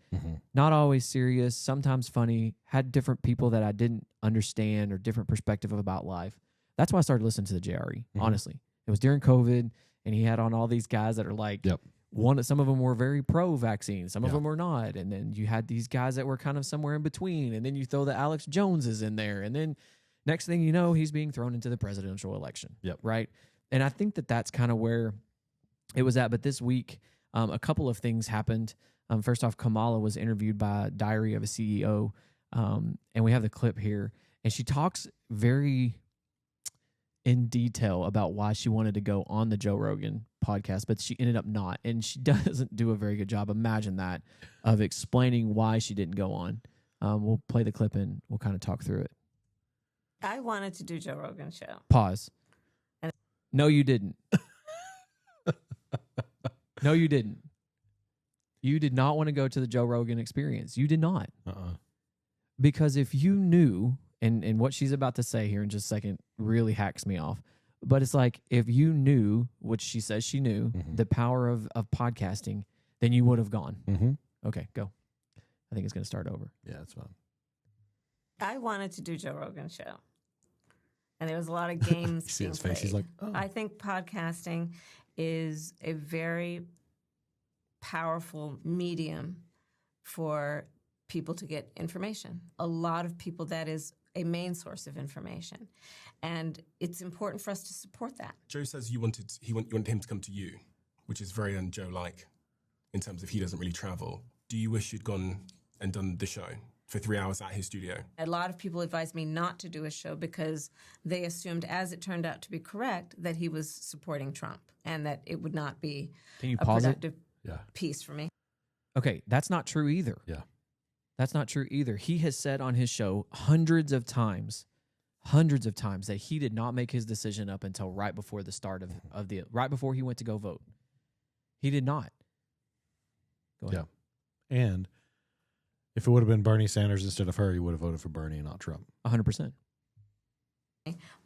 not always serious, sometimes funny, had different people that I didn't understand or different perspective about life. That's why I started listening to the JRE, honestly. It was during COVID, and he had on all these guys that are like, some of them were very pro-vaccine, some of them were not, and then you had these guys that were kind of somewhere in between, and then you throw the Alex Joneses in there, and then next thing you know, he's being thrown into the presidential election, right? And I think that that's kind of where it was at, but this week, a couple of things happened. First off, Kamala was interviewed by Diary of a CEO, and we have the clip here. And she talks very in detail about why she wanted to go on the Joe Rogan podcast, but she ended up not. And she doesn't do a very good job, imagine that, of explaining why she didn't go on. We'll play the clip and we'll kind of talk through it. I wanted to do Joe Rogan show. Pause. No, you didn't. No, you didn't. You did not want to go to the Joe Rogan experience. You did not. Because if you knew and what she's about to say here in just a second really hacks me off. But it's like, if you knew, which she says she knew, the power of podcasting, then you would have gone. Okay, go. I think it's going to start over. Yeah, that's fine. I wanted to do Joe Rogan show. And there was a lot of games. You see his being face. He's played. like, oh. I think podcasting is a very powerful medium for people to get information. A lot of people, that is a main source of information. And it's important for us to support that. Joe says you wanted him to come to you, which is very un-Joe-like in terms of he doesn't really travel. Do you wish you'd gone and done the show for 3 hours at his studio? A lot of people advised me not to do a show because they assumed, as it turned out to be correct, that he was supporting Trump and that it would not be Can you a pause it? productive piece for me. Okay, that's not true either. Yeah. That's not true either. He has said on his show hundreds of times that he did not make his decision up until right before the start right before he went to go vote. He did not. Go ahead. Yeah. And if it would have been Bernie Sanders instead of her, he would have voted for Bernie and not Trump. 100%.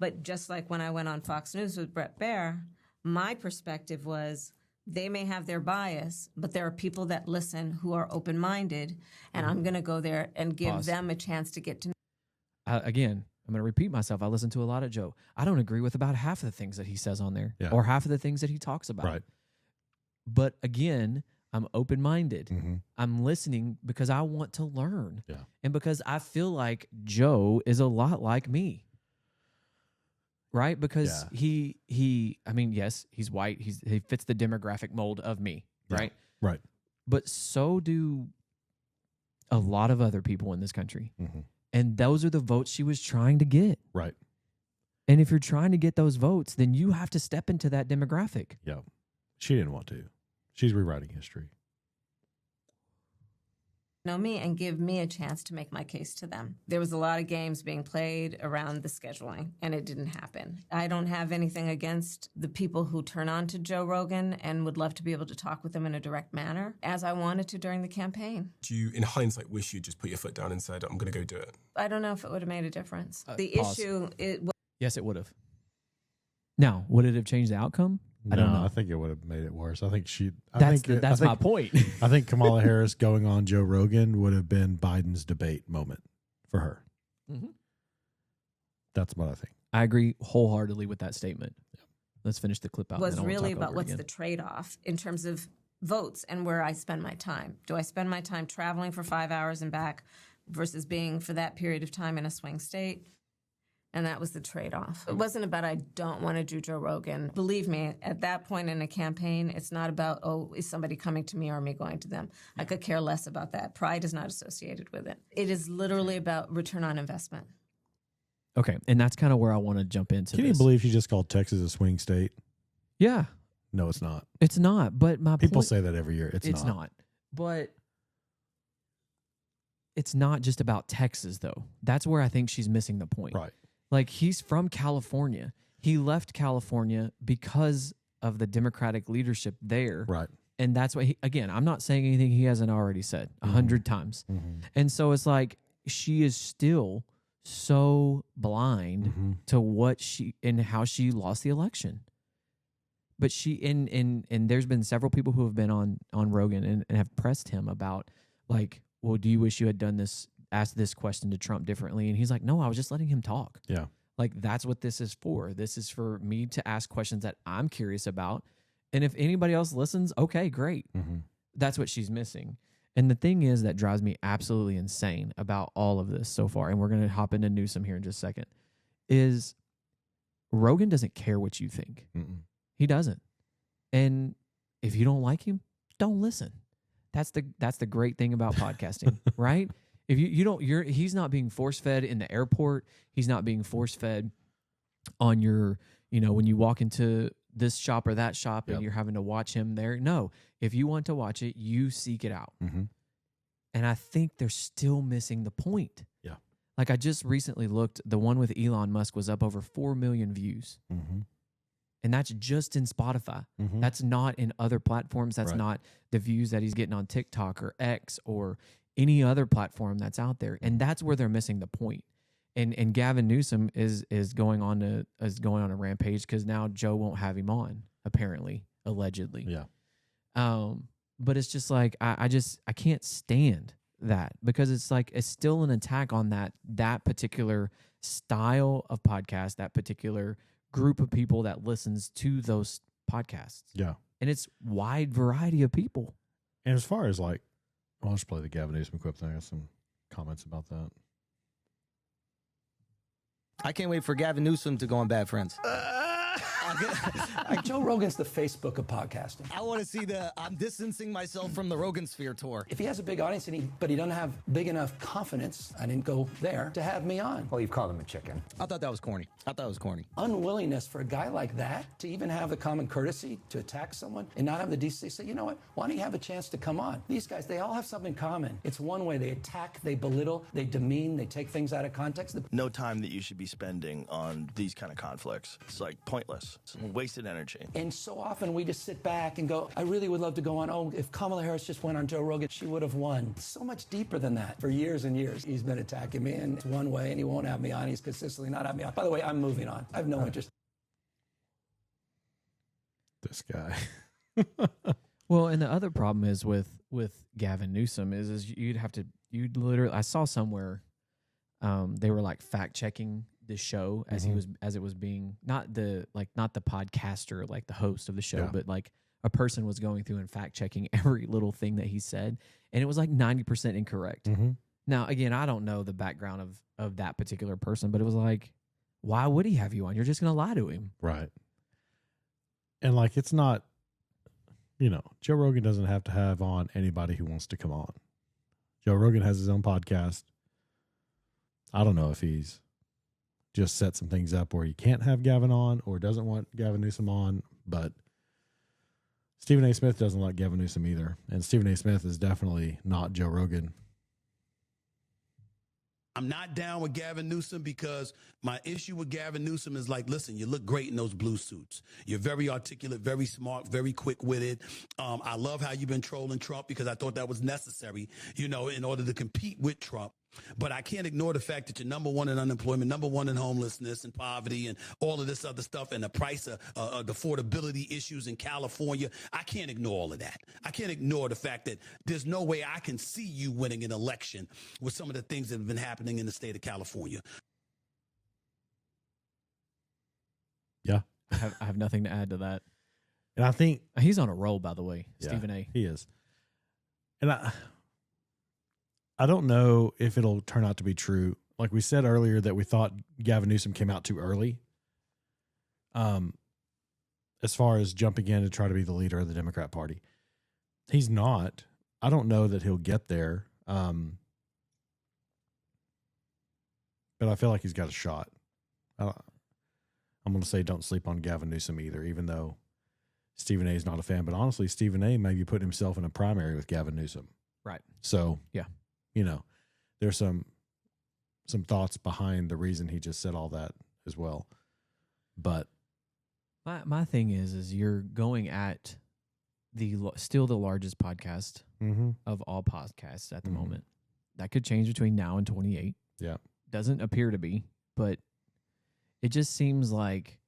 But just like when I went on Fox News with Bret Baier, my perspective was they may have their bias, but there are people that listen who are open-minded, and I'm going to go there and give them a chance to get to know. Again, I'm going to repeat myself. I listen to a lot of Joe. I don't agree with about half of the things that he says on there or half of the things that he talks about. Right. But again, I'm open-minded. I'm listening because I want to learn. Yeah. And because I feel like Joe is a lot like me. Right? Because I mean, yes, he's white. He fits the demographic mold of me, right? Right. But so do a lot of other people in this country. And those are the votes she was trying to get. Right. And if you're trying to get those votes, then you have to step into that demographic. Yeah. She didn't want to. She's rewriting history. Know me and give me a chance to make my case to them. There was a lot of games being played around the scheduling, and it didn't happen. I don't have anything against the people who turn on to Joe Rogan and would love to be able to talk with them in a direct manner, as I wanted to during the campaign. Do you, in hindsight, wish you'd just put your foot down and said, I'm going to go do it? I don't know if it would have made a difference. The pause. issue... Yes, it would have. Now, would it have changed the outcome? I don't know. I think it would have made it worse. I think That's my point. I think Kamala Harris going on Joe Rogan would have been Biden's debate moment for her. That's what I think. I agree wholeheartedly with that statement. Let's finish the clip out. Was really about what's the trade-off in terms of votes and where I spend my time. Do I spend my time traveling for 5 hours and back versus being for that period of time in a swing state? And that was the trade-off. It wasn't about I don't want to do Joe Rogan. Believe me, at that point in a campaign, it's not about, oh, is somebody coming to me or me going to them? I could care less about that. Pride is not associated with it. It is literally about return on investment. Okay, and that's kind of where I want to jump into. Can you believe she just called Texas a swing state? Yeah. No, it's not. It's not, but my People point, say that every year. It's not. But it's not just about Texas, though. That's where I think she's missing the point. Right. Like, he's from California. He left California because of the Democratic leadership there. Right. And that's why, again, I'm not saying anything he hasn't already said 100 times. And so it's like she is still so blind to what she and how she lost the election. But she and there's been several people who have been on Rogan and have pressed him about, like, well, do you wish you had done this, asked this question to Trump differently? And he's like, no, I was just letting him talk. Yeah. Like, that's what this is for. This is for me to ask questions that I'm curious about. And if anybody else listens, okay, great. That's what she's missing. And the thing is that drives me absolutely insane about all of this so far, and we're going to hop into Newsom here in just a second, is Rogan doesn't care what you think. He doesn't. And if you don't like him, don't listen. That's the great thing about podcasting, right? If he's not being force-fed in the airport. He's not being force-fed on your, when you walk into this shop or that shop and you're having to watch him there. No, if you want to watch it, you seek it out. And I think they're still missing the point. Yeah. Like, I just recently looked, the one with Elon Musk was up over 4 million views. And that's just in Spotify. That's not in other platforms. That's not the views that he's getting on TikTok or X or any other platform that's out there. And that's where they're missing the point, And Gavin Newsom is going on a rampage because now Joe won't have him on, apparently, allegedly. Yeah. But it's just like I can't stand that, because it's like it's still an attack on that particular style of podcast, that particular group of people that listens to those podcasts. Yeah. And it's wide variety of people. And as far as like, I'll just play the Gavin Newsom clip thing. I got some comments about that. I can't wait for Gavin Newsom to go on Bad Friends. Joe Rogan's the Facebook of podcasting. I want to see I'm distancing myself from the Rogan Sphere tour. If he has a big audience but he doesn't have big enough confidence, I didn't go there, to have me on. Well, you've called him a chicken. I thought that was corny. Unwillingness for a guy like that to even have the common courtesy to attack someone and not have the decency to say, you know what, why don't you have a chance to come on? These guys, they all have something in common. It's one way. They attack, they belittle, they demean, they take things out of context. No time that you should be spending on these kind of conflicts. It's like pointless. It's wasted energy. And so often we just sit back and go, I really would love to go on. Oh, if Kamala Harris just went on Joe Rogan, she would have won. It's so much deeper than that. For years and years, he's been attacking me, and it's one way, and he won't have me on. He's consistently not having me on. By the way, I'm moving on. I have no interest. This guy. Well, and the other problem is with Gavin Newsom is you'd literally, I saw somewhere they were like fact checking the show as it was being not the podcaster, like the host of the show, but like a person was going through and fact checking every little thing that he said, and it was like 90% incorrect. Now, again, I don't know the background of that particular person, but it was like, why would he have you on? You're just going to lie to him. Right. And like, it's not, Joe Rogan doesn't have to have on anybody who wants to come on. Joe Rogan has his own podcast. I don't know if he's just set some things up where he can't have Gavin on or doesn't want Gavin Newsom on, but Stephen A. Smith doesn't like Gavin Newsom either. And Stephen A. Smith is definitely not Joe Rogan. I'm not down with Gavin Newsom because my issue with Gavin Newsom is like, listen, you look great in those blue suits. You're very articulate, very smart, very quick-witted. I love how you've been trolling Trump because I thought that was necessary, in order to compete with Trump. But I can't ignore the fact that you're number one in unemployment, number one in homelessness and poverty and all of this other stuff, and the price of the affordability issues in California. I can't ignore all of that. I can't ignore the fact that there's no way I can see you winning an election with some of the things that have been happening in the state of California. Yeah. I have nothing to add to that. And I think he's on a roll, by the way, yeah, Stephen A. He is. And I don't know if it'll turn out to be true. Like we said earlier that we thought Gavin Newsom came out too early. As far as jumping in to try to be the leader of the Democrat Party. He's not. I don't know that he'll get there. But I feel like he's got a shot. I'm going to say don't sleep on Gavin Newsom either, even though Stephen A. is not a fan. But honestly, Stephen A. maybe put himself in a primary with Gavin Newsom. Right. So, yeah. There's some thoughts behind the reason he just said all that as well. But my thing is you're going at still the largest podcast of all podcasts at the moment. That could change between now and 28. Yeah. Doesn't appear to be, but it just seems like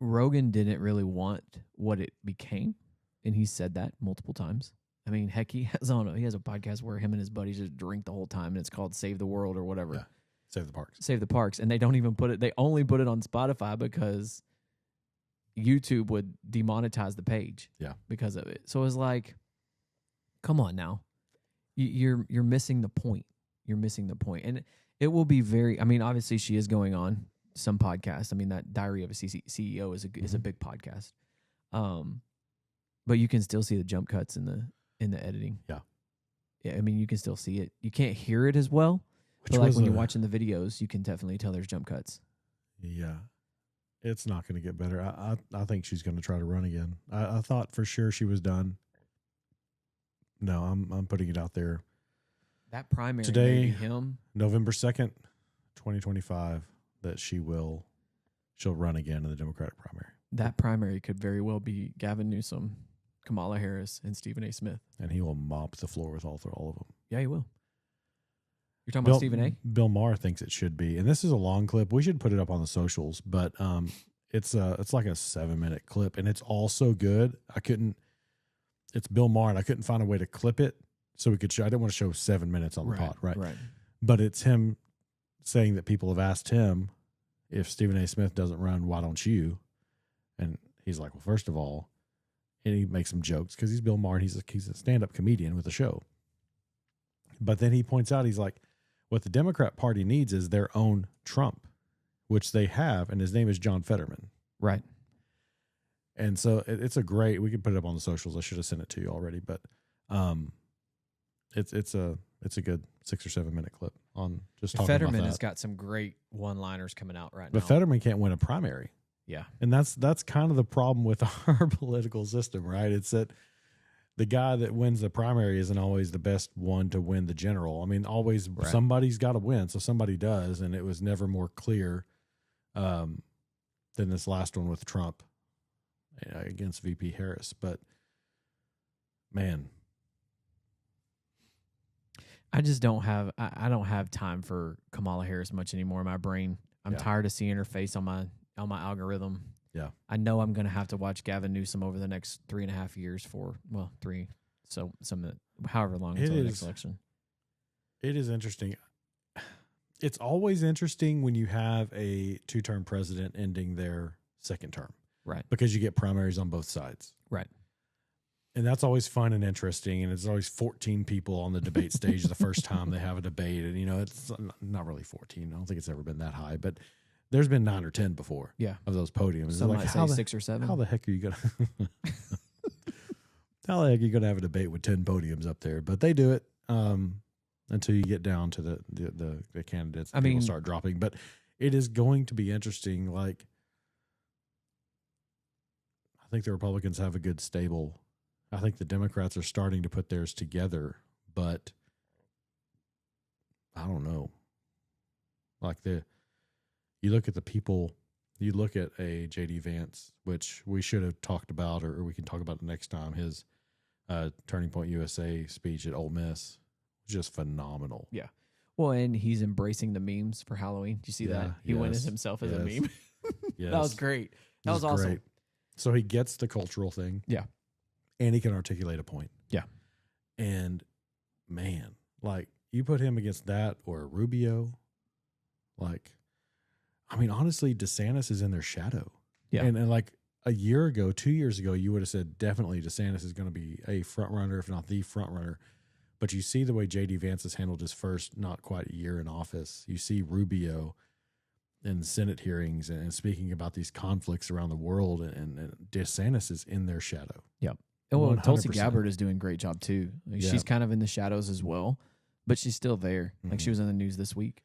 Rogan didn't really want what it became, and he said that multiple times. I mean, heck, he has a podcast where him and his buddies just drink the whole time, and it's called Save the World or whatever. Yeah. Save the Parks. Save the Parks. And they don't even they only put it on Spotify because YouTube would demonetize the page. Yeah. Because of it. So it's like, come on now. You're missing the point. You're missing the point. And it will be obviously she is going on some podcast. I mean, that Diary of a CEO is a big podcast. But you can still see the jump cuts in the editing. Yeah. Yeah, I mean, you can still see it. You can't hear it as well. But like when you're watching the videos, you can definitely tell there's jump cuts. Yeah. It's not going to get better. I think she's going to try to run again. I thought for sure she was done. No, I'm putting it out there. That primary today, may be him. November 2nd, 2025, that she'll run again in the Democratic primary. That primary could very well be Gavin Newsom, Kamala Harris, and Stephen A. Smith. And he will mop the floor with all of them. Yeah, he will. You're talking about Stephen A? Bill Maher thinks it should be. And this is a long clip. We should put it up on the socials, but it's like a 7-minute clip, and it's all so good. It's Bill Maher, and I couldn't find a way to clip it so we could show. I didn't want to show 7 minutes on the pod, right? Right. But it's him saying that people have asked him, if Stephen A. Smith doesn't run, why don't you? And he's like, well, first of all, and he makes some jokes because he's Bill Maher and he's a stand-up comedian with a show. But then he points out, he's like, what the Democrat Party needs is their own Trump, which they have, and his name is John Fetterman. Right. And so it's a great, we could put it up on the socials. I should have sent it to you already, but it's a good 6 or 7 minute clip on just talking Fetterman about that. has got some great one-liners coming out right now. But Fetterman can't win a primary. Yeah. And that's kind of the problem with our political system, right? It's that the guy that wins the primary isn't always the best one to win the general. I mean, always somebody's got to win, so somebody does, and it was never more clear than this last one with Trump against VP Harris. But, man. I just don't have I don't have time for Kamala Harris much anymore in my brain. I'm tired of seeing her face on my algorithm. Yeah. I know I'm going to have to watch Gavin Newsom over the next 3.5 years however long until the next election. It is interesting. It's always interesting when you have a 2-term president ending their second term. Right. Because you get primaries on both sides. Right. And that's always fun and interesting. And it's always 14 people on the debate stage the first time they have a debate. And, it's not really 14. I don't think it's ever been that high. But there's been 9 or 10 before of those podiums. Some might say 6 or 7. How the heck are you going to how the heck are you going to have a debate with 10 podiums up there? But they do it until you get down to the candidates. And people start dropping. But it is going to be interesting. Like, I think the Republicans have a good stable. I think the Democrats are starting to put theirs together, but I don't know. Like you look at the people, you look at a J.D. Vance, which we should have talked about, or we can talk about the next time, his Turning Point USA speech at Ole Miss, just phenomenal. Yeah. Well, and he's embracing the memes for Halloween. Did you see that? He went as himself as a meme. Yes. That was great. That was awesome. Great. So he gets the cultural thing. Yeah. And he can articulate a point. Yeah. And, man, like, you put him against that or Rubio, like, I mean, honestly, DeSantis is in their shadow. Yeah. And like a year ago, 2 years ago, you would have said definitely DeSantis is going to be a front runner, if not the front runner. But you see the way J.D. Vance has handled his first not quite a year in office. You see Rubio in Senate hearings and speaking about these conflicts around the world, and DeSantis is in their shadow. Yep. Well, 100%. Tulsi Gabbard is doing a great job too. Like, she's kind of in the shadows as well, but she's still there. Like she was in the news this week.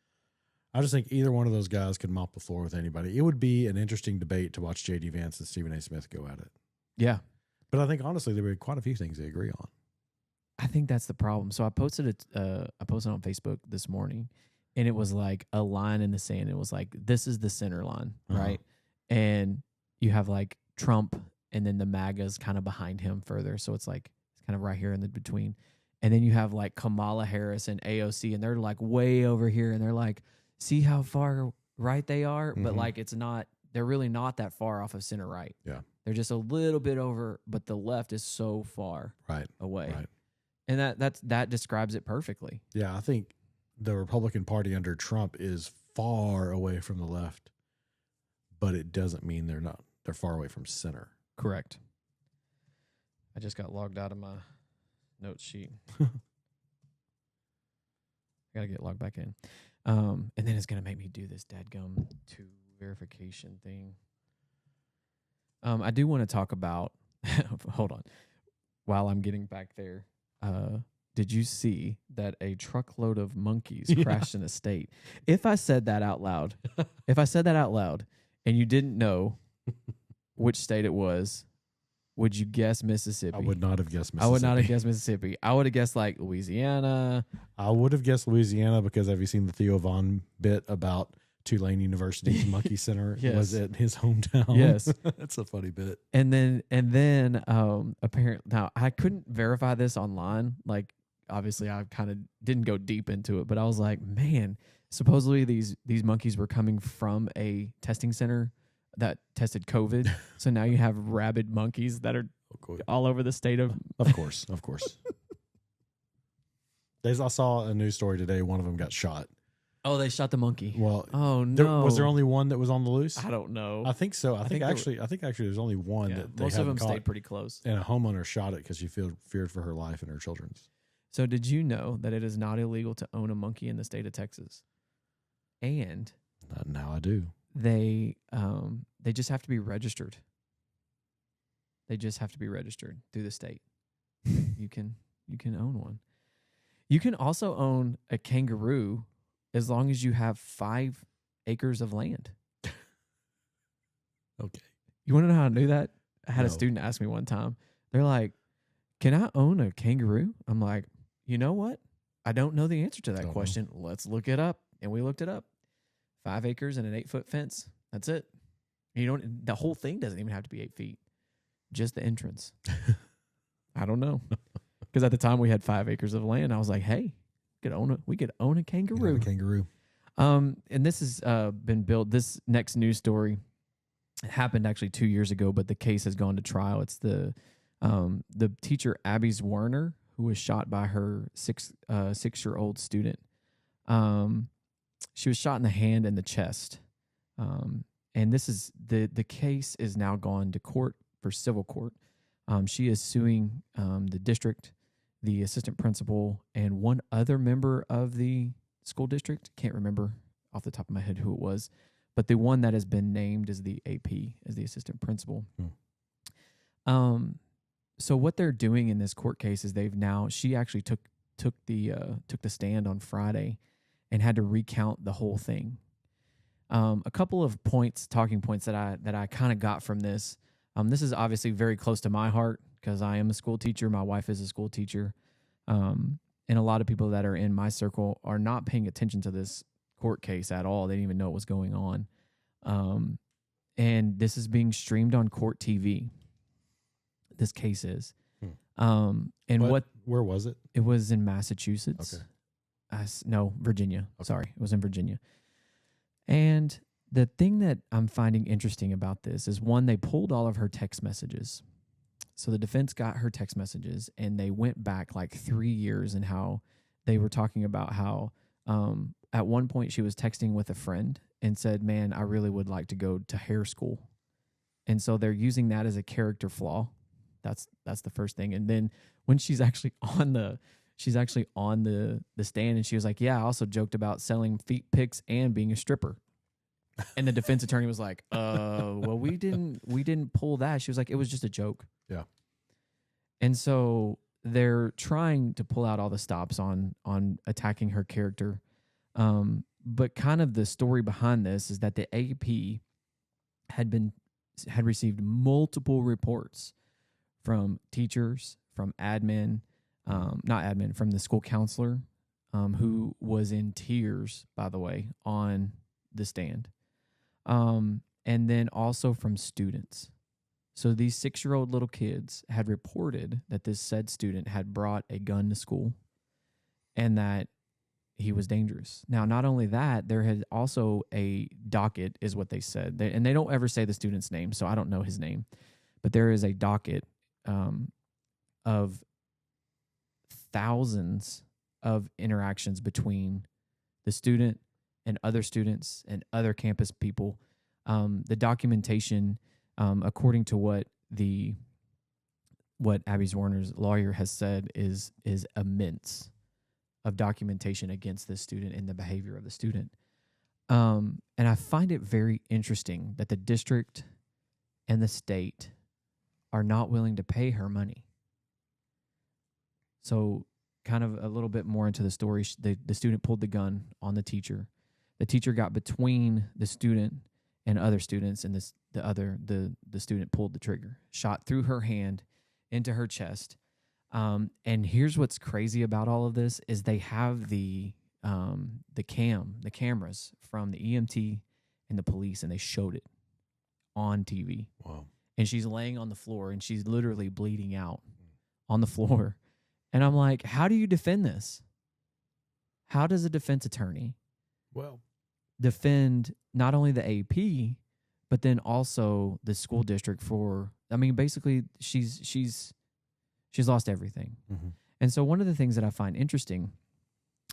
I just think either one of those guys could mop the floor with anybody. It would be an interesting debate to watch J.D. Vance and Stephen A. Smith go at it. Yeah. But I think, honestly, there were quite a few things they agree on. I think that's the problem. So I posted on Facebook this morning, and it was like a line in the sand. It was like, this is the center line, right? And you have like Trump, and then the MAGA's kind of behind him further. So it's like, it's kind of right here in the between. And then you have like Kamala Harris and AOC, and they're like way over here, and they're like, see how far right they are? But like, it's not, they're really not that far off of center right. Yeah. They're just a little bit over, but the left is so far away. Right. And that describes it perfectly. Yeah, I think the Republican Party under Trump is far away from the left, but it doesn't mean they're far away from center. Correct. I just got logged out of my notes sheet. I got to get logged back in. And then it's going to make me do this dadgum 2 verification thing. I do want to talk about, hold on, while I'm getting back there. Did you see that a truckload of monkeys crashed in a state? If I said that out loud, and you didn't know which state it was, would you guess Mississippi? I would not have guessed Mississippi. I would not have guessed Mississippi. I would have guessed like Louisiana. I would have guessed Louisiana because have you seen the Theo Von bit about Tulane University's Monkey Center was at his hometown? Yes. That's a funny bit. And then apparently, now I couldn't verify this online. Like obviously I kind of didn't go deep into it, but I was like, man, supposedly these monkeys were coming from a testing center that tested COVID. So now you have rabid monkeys that are all over the state of. Of course. I saw a news story today. One of them got shot. Oh, they shot the monkey. Well, oh no, was there only one that was on the loose? I don't know. I think so. I think actually there's only one that they most of them caught, stayed pretty close. and a homeowner shot it because she feared for her life and her children's. So did you know that it is not illegal to own a monkey in the state of Texas? And now I do. They just have to be registered. They just have to be registered through the state. You can own one. You can also own a kangaroo as long as you have 5 acres of land. Okay. You want to know how I knew that? I had a No. student ask me one time. They're like, "Can I own a kangaroo?" I'm like, "You know what? I don't know the answer to that question. Let's look it up." And we looked it up. 5 acres and an 8-foot fence. That's it. The whole thing doesn't even have to be 8 feet. Just the entrance. I don't know. Because at the time we had 5 acres of land. I was like, hey, we could own a kangaroo. And this has been built. This next news story happened actually 2 years ago, but the case has gone to trial. It's the teacher Abby Werner, who was shot by her 6-year-old student. She was shot in the hand and the chest. And this is the case is now gone to court for civil court. She is suing the district, the assistant principal, and one other member of the school district. Can't remember off the top of my head who it was, but the one that has been named as the AP, as the assistant principal. So what they're doing in this court case is she actually took the stand on Friday and had to recount the whole thing. A couple of talking points that I kind of got from this. This is obviously very close to my heart because I am a school teacher. My wife is a school teacher. And a lot of people that are in my circle are not paying attention to this court case at all. They didn't even know what was going on. And this is being streamed on Court TV. This case is. Where was it? It was in Massachusetts. Okay. No, Virginia. Okay. Sorry, it was in Virginia. And the thing that I'm finding interesting about this is, one, they pulled all of her text messages. So the defense got her text messages, and they went back like 3 years and how they were talking about how at one point she was texting with a friend and said, man, I really would like to go to hair school. And so they're using that as a character flaw. That's the first thing. And then when she's actually on the stand, and she was like, yeah, I also joked about selling feet pics and being a stripper. And the defense attorney was like, well, we didn't pull that. She was like, it was just a joke. Yeah. And so they're trying to pull out all the stops on attacking her character. But kind of the story behind this is that the AP had received multiple reports from teachers, from from the school counselor, who was in tears, by the way, on the stand. And then also from students. So these 6-year-old little kids had reported that this said student had brought a gun to school and that he was dangerous. Now, not only that, there had also a docket, is what they said. And they don't ever say the student's name, so I don't know his name. But there is a docket of thousands of interactions between the student and other students and other campus people. The documentation, according to what Abby Werner's lawyer has said, is immense of documentation against this student and the behavior of the student. And I find it very interesting that the district and the state are not willing to pay her money. So kind of a little bit more into the story, the student pulled the gun on the teacher. The teacher got between the student and other students, and the student pulled the trigger, shot through her hand into her chest. And here's what's crazy about all of this is they have the cameras from the EMT and the police, and they showed it on TV. Wow. And she's laying on the floor, and she's literally bleeding out on the floor. And I'm like, how do you defend this? How does a defense attorney defend not only the AP, but then also the school district for, I mean, basically she's lost everything. Mm-hmm. And so one of the things that I find interesting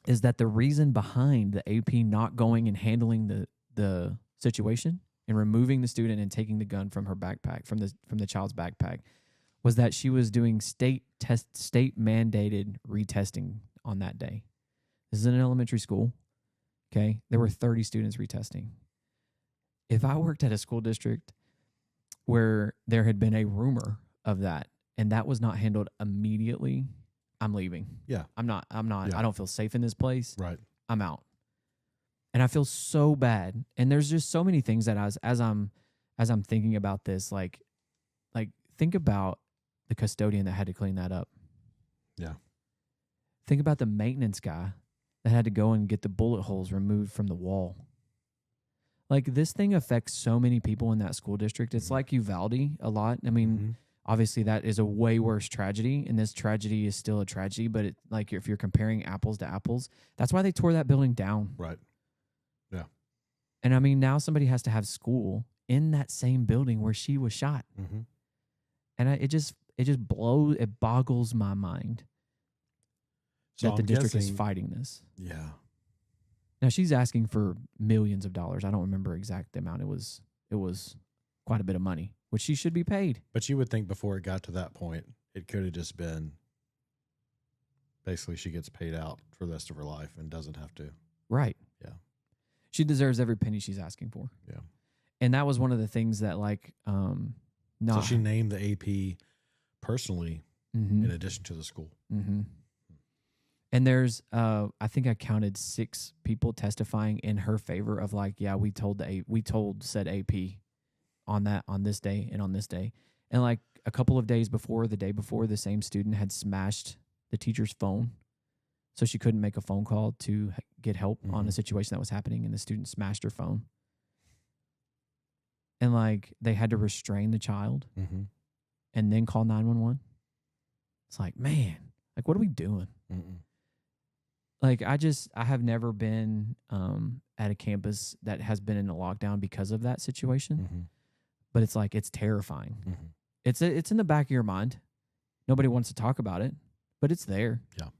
is that the reason behind the AP not going and handling the situation and removing the student and taking the gun from her backpack, from the child's backpack, was that she was doing state mandated retesting on that day. This is in an elementary school. Okay. There were 30 students retesting. If I worked at a school district where there had been a rumor of that and that was not handled immediately, I'm leaving. Yeah. I'm not, Yeah. I don't feel safe in this place. Right. I'm out. And I feel so bad. And there's just so many things that as I'm thinking about this, like think about the custodian that had to clean that up. Yeah. Think about the maintenance guy that had to go and get the bullet holes removed from the wall. Like, this thing affects so many people in that school district. It's like Uvalde a lot. I mean, obviously that is a way worse tragedy, and this tragedy is still a tragedy, but it, like, if you're comparing apples to apples, that's why they tore that building down. Right. Yeah. And I mean, now somebody has to have school in that same building where she was shot. Mm-hmm. And it boggles my mind that the district is fighting this. Yeah. Now she's asking for millions of dollars. I don't remember exact amount. It was quite a bit of money, which she should be paid. But you would think before it got to that point, it could have just been basically she gets paid out for the rest of her life and doesn't have to. Right. Yeah. She deserves every penny she's asking for. Yeah. And that was one of the things that, like, so she named the AP personally in addition to the school. Mm-hmm. And there's, I think I counted 6 people testifying in her favor of, like, yeah, we told said AP on this day and on this day. And like a couple of days before, the day before, the same student had smashed the teacher's phone. So she couldn't make a phone call to get help on a situation that was happening. And the student smashed her phone. And like, they had to restrain the child and then call 911. It's like, man, like, what are we doing? Like, I have never been at a campus that has been in a lockdown because of that situation. But it's like, it's terrifying. It's in the back of your mind. Nobody wants to talk about it, but it's there. Yeah.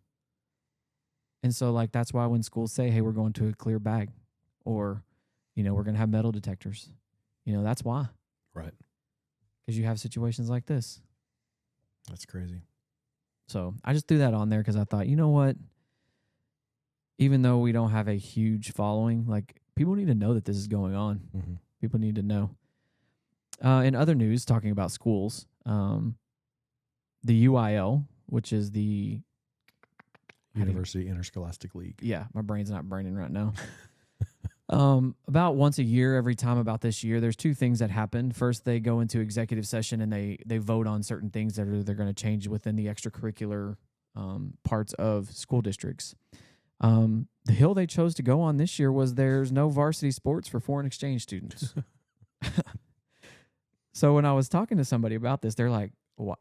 And so, like, that's why when schools say, hey, we're going to a clear bag, or, you know, we're going to have metal detectors, you know, that's why. Right. Because you have situations like this. That's crazy. So I just threw that on there because I thought, you know what? Even though we don't have a huge following, like, people need to know that this is going on. People need to know. In other news, talking about schools, the UIL, which is the University Interscholastic League. Yeah, my brain's not braining right now. About once a year, every time about this year, there's 2 things that happen. First, they go into executive session and they vote on certain things that they're going to change within the extracurricular parts of school districts. The hill they chose to go on this year was there's no varsity sports for foreign exchange students. So when I was talking to somebody about this, they're like, why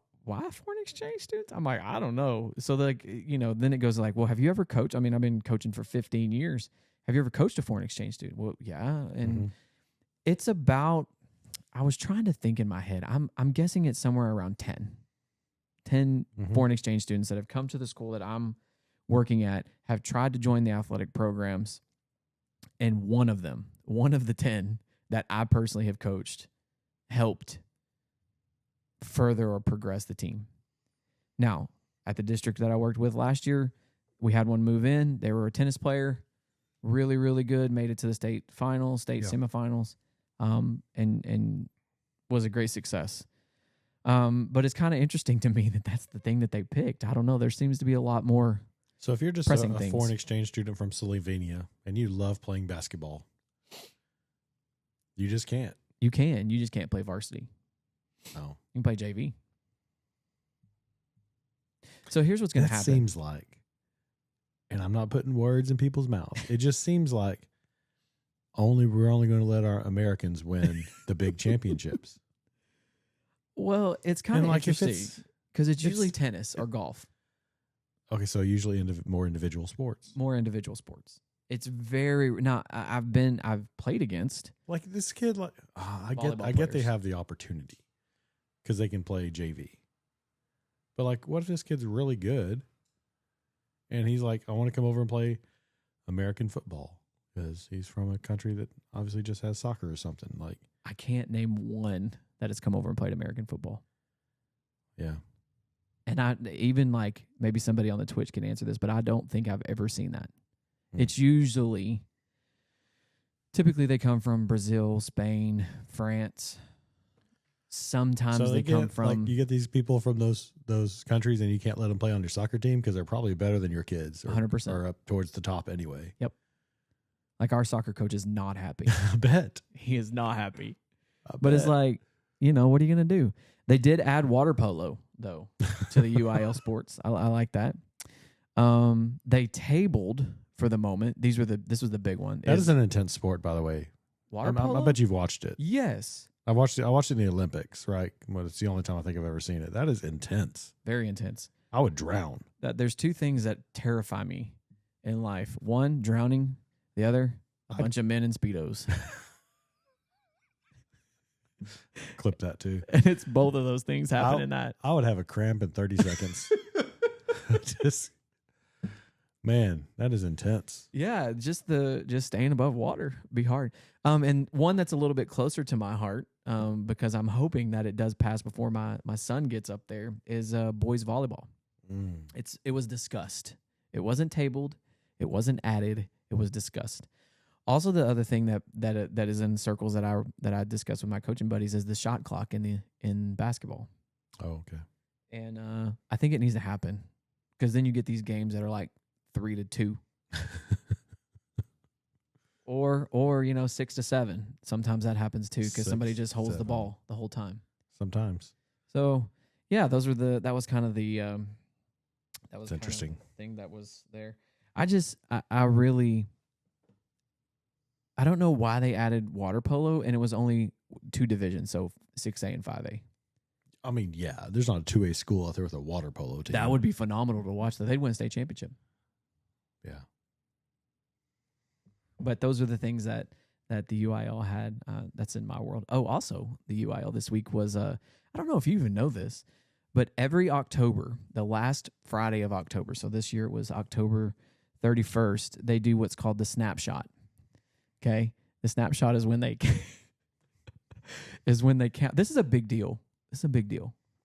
foreign exchange students? I'm like, I don't know. So, like, you know, then it goes like, well, have you ever coached? I mean, I've been coaching for 15 years. Have you ever coached a foreign exchange student? Well, yeah. And it's about, I was trying to think in my head, I'm guessing it's somewhere around 10 foreign exchange students that have come to the school that I'm working at, have tried to join the athletic programs. And one of the 10 that I personally have coached, helped further or progress the team. Now, at the district that I worked with last year, we had one move in. They were a tennis player, really, really good, made it to the state finals, semifinals, and was a great success. But it's kind of interesting to me that that's the thing that they picked. I don't know. There seems to be a lot more. So if you're just a foreign exchange student from Slovenia and you love playing basketball, you just can't. You can. You just can't play varsity. Oh. You can play JV. So here's what's going to happen. Seems like, and I'm not putting words in people's mouths, it just seems like we're only going to let our Americans win the big championships. Well, it's kind of like interesting because it's usually tennis or golf. Okay, so usually more individual sports. More individual sports. It's very now. I've played against Like this kid. Like I Volleyball get they players. have the opportunity because they can play JV. But like, what if this kid's really good, and he's like, I want to come over and play American football because he's from a country that obviously just has soccer or something. Like, I can't name one that has come over and played American football. yeah. And I even like maybe somebody on the Twitch can answer this, but I don't think I've ever seen that. It's typically they come from Brazil, Spain, France. Sometimes So they come from like you get these people from those countries, and you can't let them play on your soccer team because they're probably better than your kids. 100%. Or up towards the top anyway. Yep. Like our soccer coach is not happy. I bet. He is not happy. But It's like, what are you going to do? They did add water polo, though, to the UIL sports. I like that. They tabled for the moment. This was the big one. that is an intense sport, by the way. Water polo? I bet you've watched it. Yes. I watched it in the Olympics, right? But it's the only time I think I've ever seen it. That is intense. Very intense. I would drown. There's two things that terrify me in life. One, drowning. The other, a bunch of men in Speedos. Clip that too. And it's both of those things happen in that. I would have a cramp in 30 seconds. Man, that is intense. Yeah, just staying above water be hard. And one that's a little bit closer to my heart, because I'm hoping that it does pass before my son gets up there, is boys volleyball. It was discussed. It wasn't tabled. It wasn't added. It was discussed. Also, the other thing that is in circles that I discuss with my coaching buddies is the shot clock in basketball. Oh, okay. And I think it needs to happen because then you get these games that are like 3-2, or 6-7. Sometimes that happens too because somebody just holds the ball the whole time. Sometimes. So yeah, that was kind of the that was interesting thing that was there. I don't know why they added water polo and it was only 2 divisions, so 6A and 5A. I mean, yeah, there's not a 2A school out there with a water polo team. That would be phenomenal to watch. They'd win a state championship. Yeah. But those are the things that the UIL had. That's in my world. Oh, also the UIL this week was, I don't know if you even know this, but every October, the last Friday of October, so this year it was October 31st, they do what's called the snapshot. Okay? The snapshot is when they count. This is a big deal.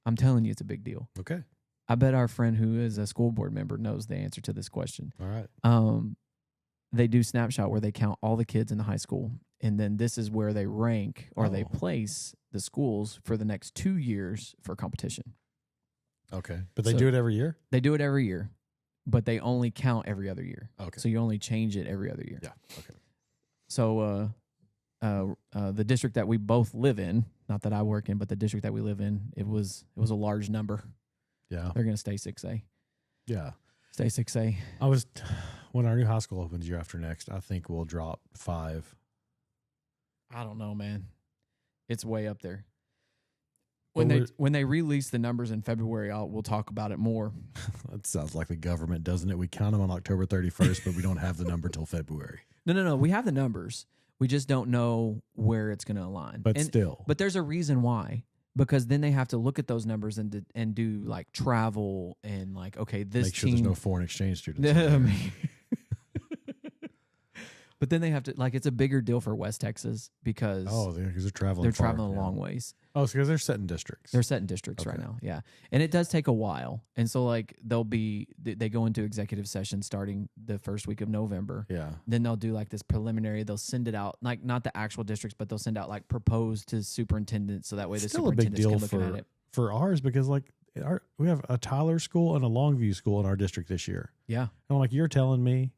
I'm telling you, it's a big deal. Okay. I bet our friend who is a school board member knows the answer to this question. All right. They do snapshot where they count all the kids in the high school, and then this is where they rank or they place the schools for the next 2 years for competition. Okay. But they do it every year? They do it every year, but they only count every other year. Okay. So you only change it every other year. Yeah. Okay. So the district that we both live in, not that I work in, but the district that we live in, it was a large number. Yeah. They're going to stay 6A. Yeah. Stay 6A. When our new high school opens year after next, I think we'll drop 5. I don't know, man. It's way up there. When they release the numbers in February, we'll talk about it more. That sounds like the government, doesn't it? We count them on October 31st, but we don't have the number till February. No. We have the numbers. We just don't know where it's going to align. But there's a reason why. Because then they have to look at those numbers and do like travel and like, okay, this make sure team, there's no foreign exchange students. But then they have to, like, it's a bigger deal for West Texas because they're traveling. They're traveling a long ways. Oh, so because they're set in districts. They're set in districts right now, yeah. And it does take a while. And so, like, they go into executive session starting the first week of November. Yeah. Then they'll do, like, this preliminary. They'll send it out, like, not the actual districts, but they'll send out, like, proposed to superintendents so that way the superintendents can look at it. For ours because, like, we have a Tyler school and a Longview school in our district this year. Yeah. And I'm like, you're telling me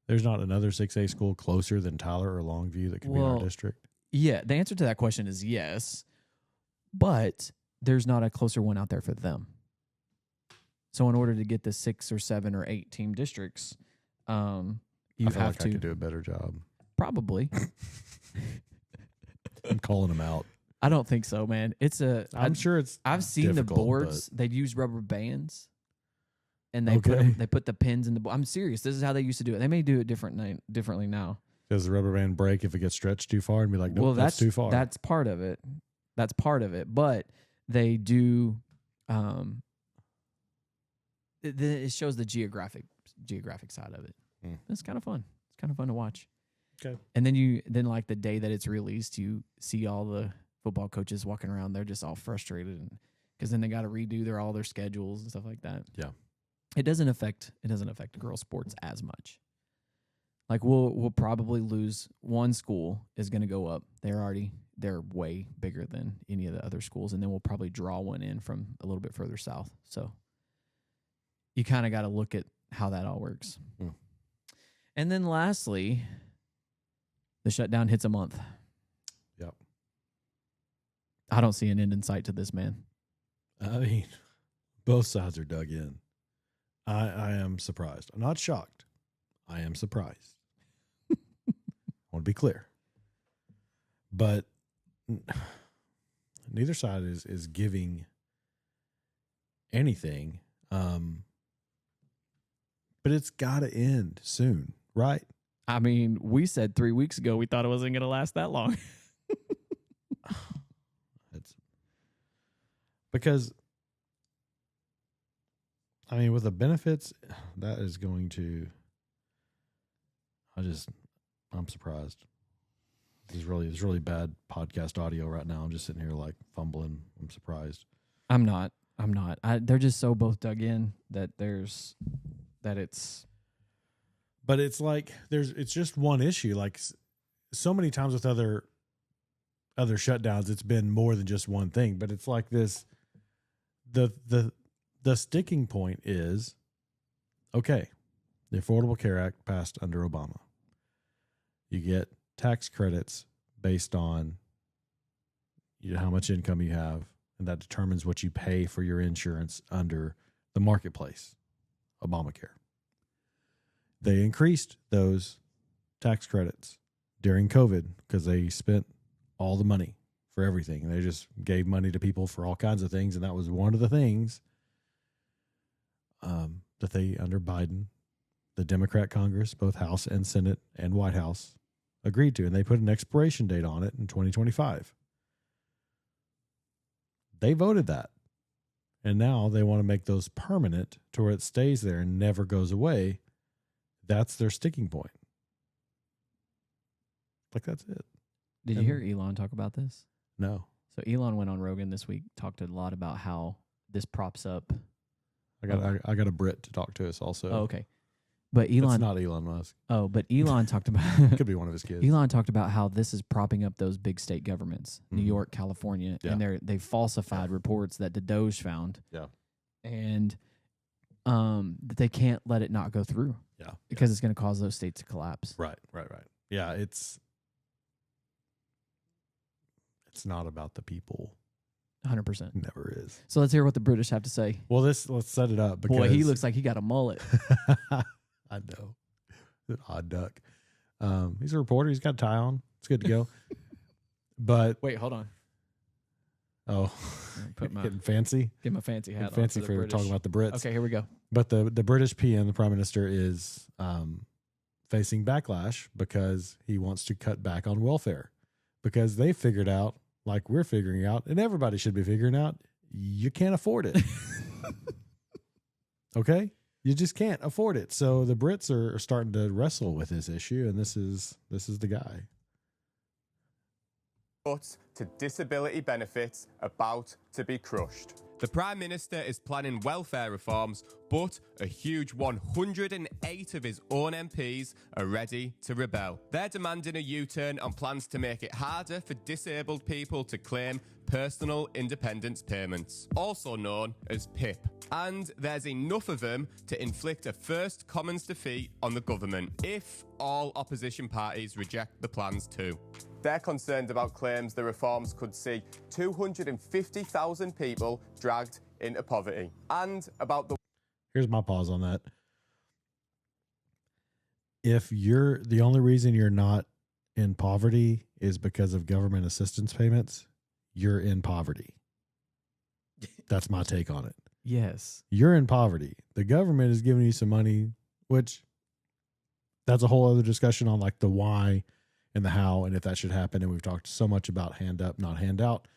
there's not another 6A school closer than Tyler or Longview that could be in our district? Yeah, the answer to that question is yes, but there's not a closer one out there for them. So in order to get the 6 or 7 or 8 team districts, you I feel have like to I could do a better job. Probably. I'm calling them out. I don't think so, man. I'm sure it's. I've seen the boards. They'd use rubber bands. and they put the pins in the. I'm serious. This is how they used to do it. They may do it differently now. Does the rubber band break if it gets stretched too far and be like, nope, well, that's too far? That's part of it. That's part of it. But they do. It shows the geographic side of it. It's kind of fun. It's kind of fun to watch. Okay. And then like the day that it's released, you see all the football coaches walking around. They're just all frustrated because then they got to redo all their schedules and stuff like that. Yeah. It doesn't affect girls sports as much. Like we'll probably lose. One school is going to go up. They're way bigger than any of the other schools, and then we'll probably draw one in from a little bit further south. So you kind of got to look at how that all works. And then lastly, the shutdown hits a month. Yep. I don't see an end in sight to this, man. I mean, both sides are dug in. I am surprised. I'm not shocked. I am surprised. I want to be clear. But neither side is giving anything. But it's got to end soon, right? I mean, we said 3 weeks ago we thought it wasn't going to last that long. It's because, I mean, with the benefits, that is going to. I'm surprised. There's really bad podcast audio right now. I'm just sitting here like fumbling. I'm surprised. I'm not. They're just so both dug in that it's. But it's like it's just one issue. Like so many times with other shutdowns, it's been more than just one thing. But it's like this. The sticking point is, okay, the Affordable Care Act passed under Obama. You get tax credits based on how much income you have, and that determines what you pay for your insurance under the marketplace, Obamacare. They increased those tax credits during COVID because they spent all the money for everything. They just gave money to people for all kinds of things, and that was one of the things that they, under Biden, the Democrat Congress, both House and Senate and White House, agreed to, and they put an expiration date on it in 2025. They voted that, and now they want to make those permanent to where it stays there and never goes away. That's their sticking point. Like, that's it. Did you hear Elon talk about this? No. So Elon went on Rogan this week, talked a lot about how this props up. I got a Brit to talk to us also. Oh, okay. But Elon, it's not Elon Musk. Oh, but Elon talked about could be one of his kids. Elon talked about how this is propping up those big state governments, New York, California, and they falsified reports that the Doge found. Yeah. And that they can't let it not go through. Yeah. Because it's going to cause those states to collapse. Right. Yeah, it's not about the people. 100%. Never is. So let's hear what the British have to say. Well, let's set it up. Because boy, he looks like he got a mullet. I know. An odd duck. He's a reporter. He's got a tie on. It's good to go. But wait, hold on. Oh, getting fancy. Get my fancy hat on. Fancy for talking about the Brits. Okay, here we go. But the British PM, the Prime Minister, is facing backlash because he wants to cut back on welfare because they figured out, like we're figuring out, and everybody should be figuring out, you can't afford it. Okay? You just can't afford it. So the Brits are starting to wrestle with this issue, and this is the guy. But to disability benefits about to be crushed. The Prime Minister is planning welfare reforms, but a huge 108 of his own MPs are ready to rebel. They're demanding a U-turn on plans to make it harder for disabled people to claim personal independence payments, also known as PIP. And there's enough of them to inflict a first Commons defeat on the government if all opposition parties reject the plans too. They're concerned about claims the reforms could see 250,000 people dragged into poverty. And about the... Here's my pause on that. If the only reason you're not in poverty is because of government assistance payments, you're in poverty. That's my take on it. Yes. You're in poverty. The government is giving you some money, which that's a whole other discussion on like the why and the how and if that should happen. And we've talked so much about hand up, not hand out.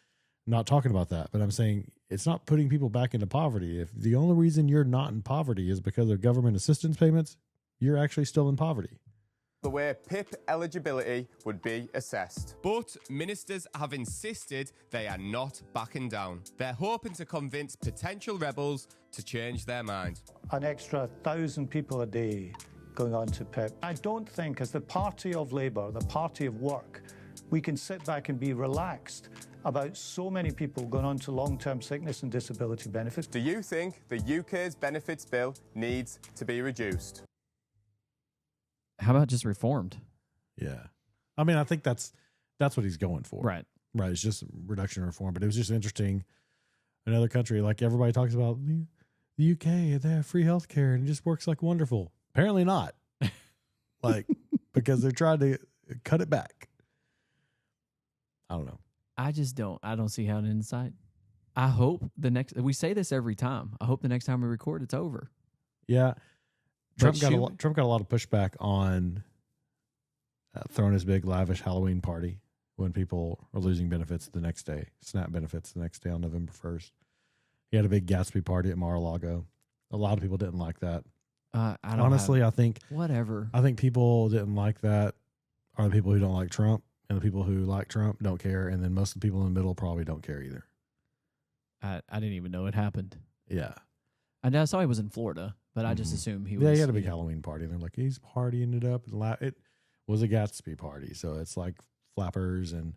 I'm not talking about that, but I'm saying it's not putting people back into poverty. If the only reason you're not in poverty is because of government assistance payments, you're actually still in poverty. The way PIP eligibility would be assessed. But ministers have insisted they are not backing down. They're hoping to convince potential rebels to change their mind. An extra 1,000 people a day going on to PIP. I don't think, as the party of Labour, the party of work, we can sit back and be relaxed about so many people going on to long-term sickness and disability benefits. Do you think the UK's benefits bill needs to be reduced? How about just reformed? Yeah. I mean, I think that's what he's going for. Right. Right. It's just reduction and reform. But it was just interesting. Another country, like everybody talks about the UK, they have free health care and it just works like wonderful. Apparently not. Like, because they're trying to cut it back. I don't know. I don't see how to insight. I hope we say this every time. I hope the next time we record, it's over. Yeah. Trump got a lot of pushback on throwing his big lavish Halloween party when people are losing benefits the next day, SNAP benefits the next day on November 1st. He had a big Gatsby party at Mar-a-Lago. A lot of people didn't like that. I think whatever. I think people didn't like that are the people who don't like Trump, and the people who like Trump don't care, and then most of the people in the middle probably don't care either. I didn't even know it happened. Yeah. I saw he was in Florida, but I just assumed he was. Yeah, he had a big Halloween party. And they're like, he's partying it up. It was a Gatsby party, so it's like flappers and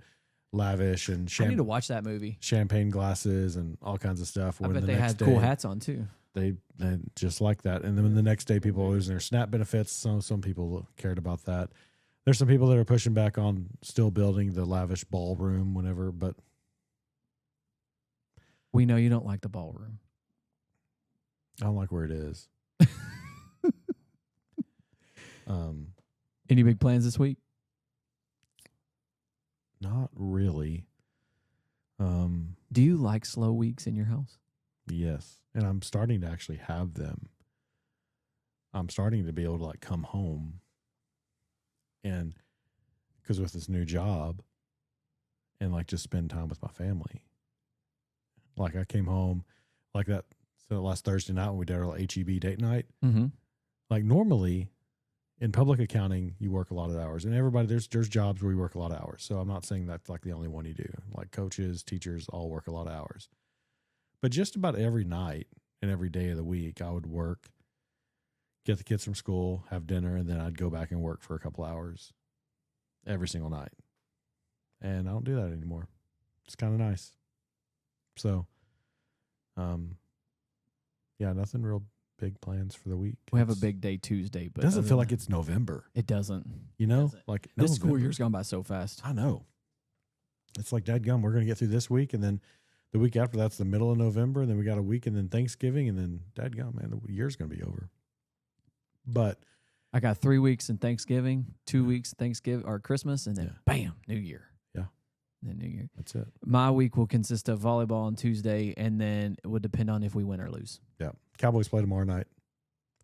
lavish and I need to watch that movie. Champagne glasses and all kinds of stuff. I bet they had cool hats on too. They just like that. And then the next day, people are losing their SNAP benefits. Some people cared about that. There's some people that are pushing back on still building the lavish ballroom whenever, but we know you don't like the ballroom. I don't like where it is. Any big plans this week? Not really. Do you like slow weeks in your house? Yes. And I'm starting to actually have them. I'm starting to be able to like come home and because with this new job and like just spend time with my family. Like I came home like that. So last Thursday night when we did our HEB date night, like normally in public accounting, you work a lot of hours and everybody, there's jobs where you work a lot of hours. So I'm not saying that's like the only one you do. Like coaches, teachers all work a lot of hours, but just about every night and every day of the week, I would work, get the kids from school, have dinner, and then I'd go back and work for a couple hours every single night. And I don't do that anymore. It's kind of nice. So, yeah, nothing real big plans for the week. We have a big day Tuesday, but it doesn't feel like it's November. It doesn't. You know, like this school year's gone by so fast. I know. It's like dadgum. We're going to get through this week, and then the week after that's the middle of November, and then we got a week, and then Thanksgiving, and then dadgum, man, the year's going to be over. But I got 3 weeks in Thanksgiving, 2 weeks Thanksgiving or Christmas, and then bam, New Year. Yeah. And then New Year. That's it. My week will consist of volleyball on Tuesday, and then it would depend on if we win or lose. Yeah. Cowboys play tomorrow night.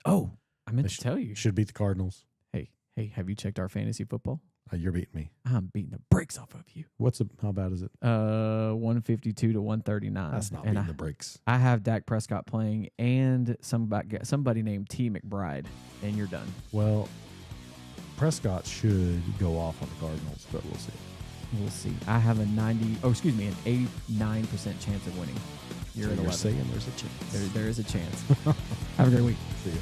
Oh, I meant to tell you. Should beat the Cardinals. Hey, have you checked our fantasy football? You're beating me. I'm beating the brakes off of you. How bad is it? 152 to 139. That's not beating the brakes. I have Dak Prescott playing and somebody named T. McBride, and you're done. Well, Prescott should go off on the Cardinals, but we'll see. We'll see. I have an 89% chance of winning. You're at 11. Saying there's a chance. There is a chance. Have a great week. See you.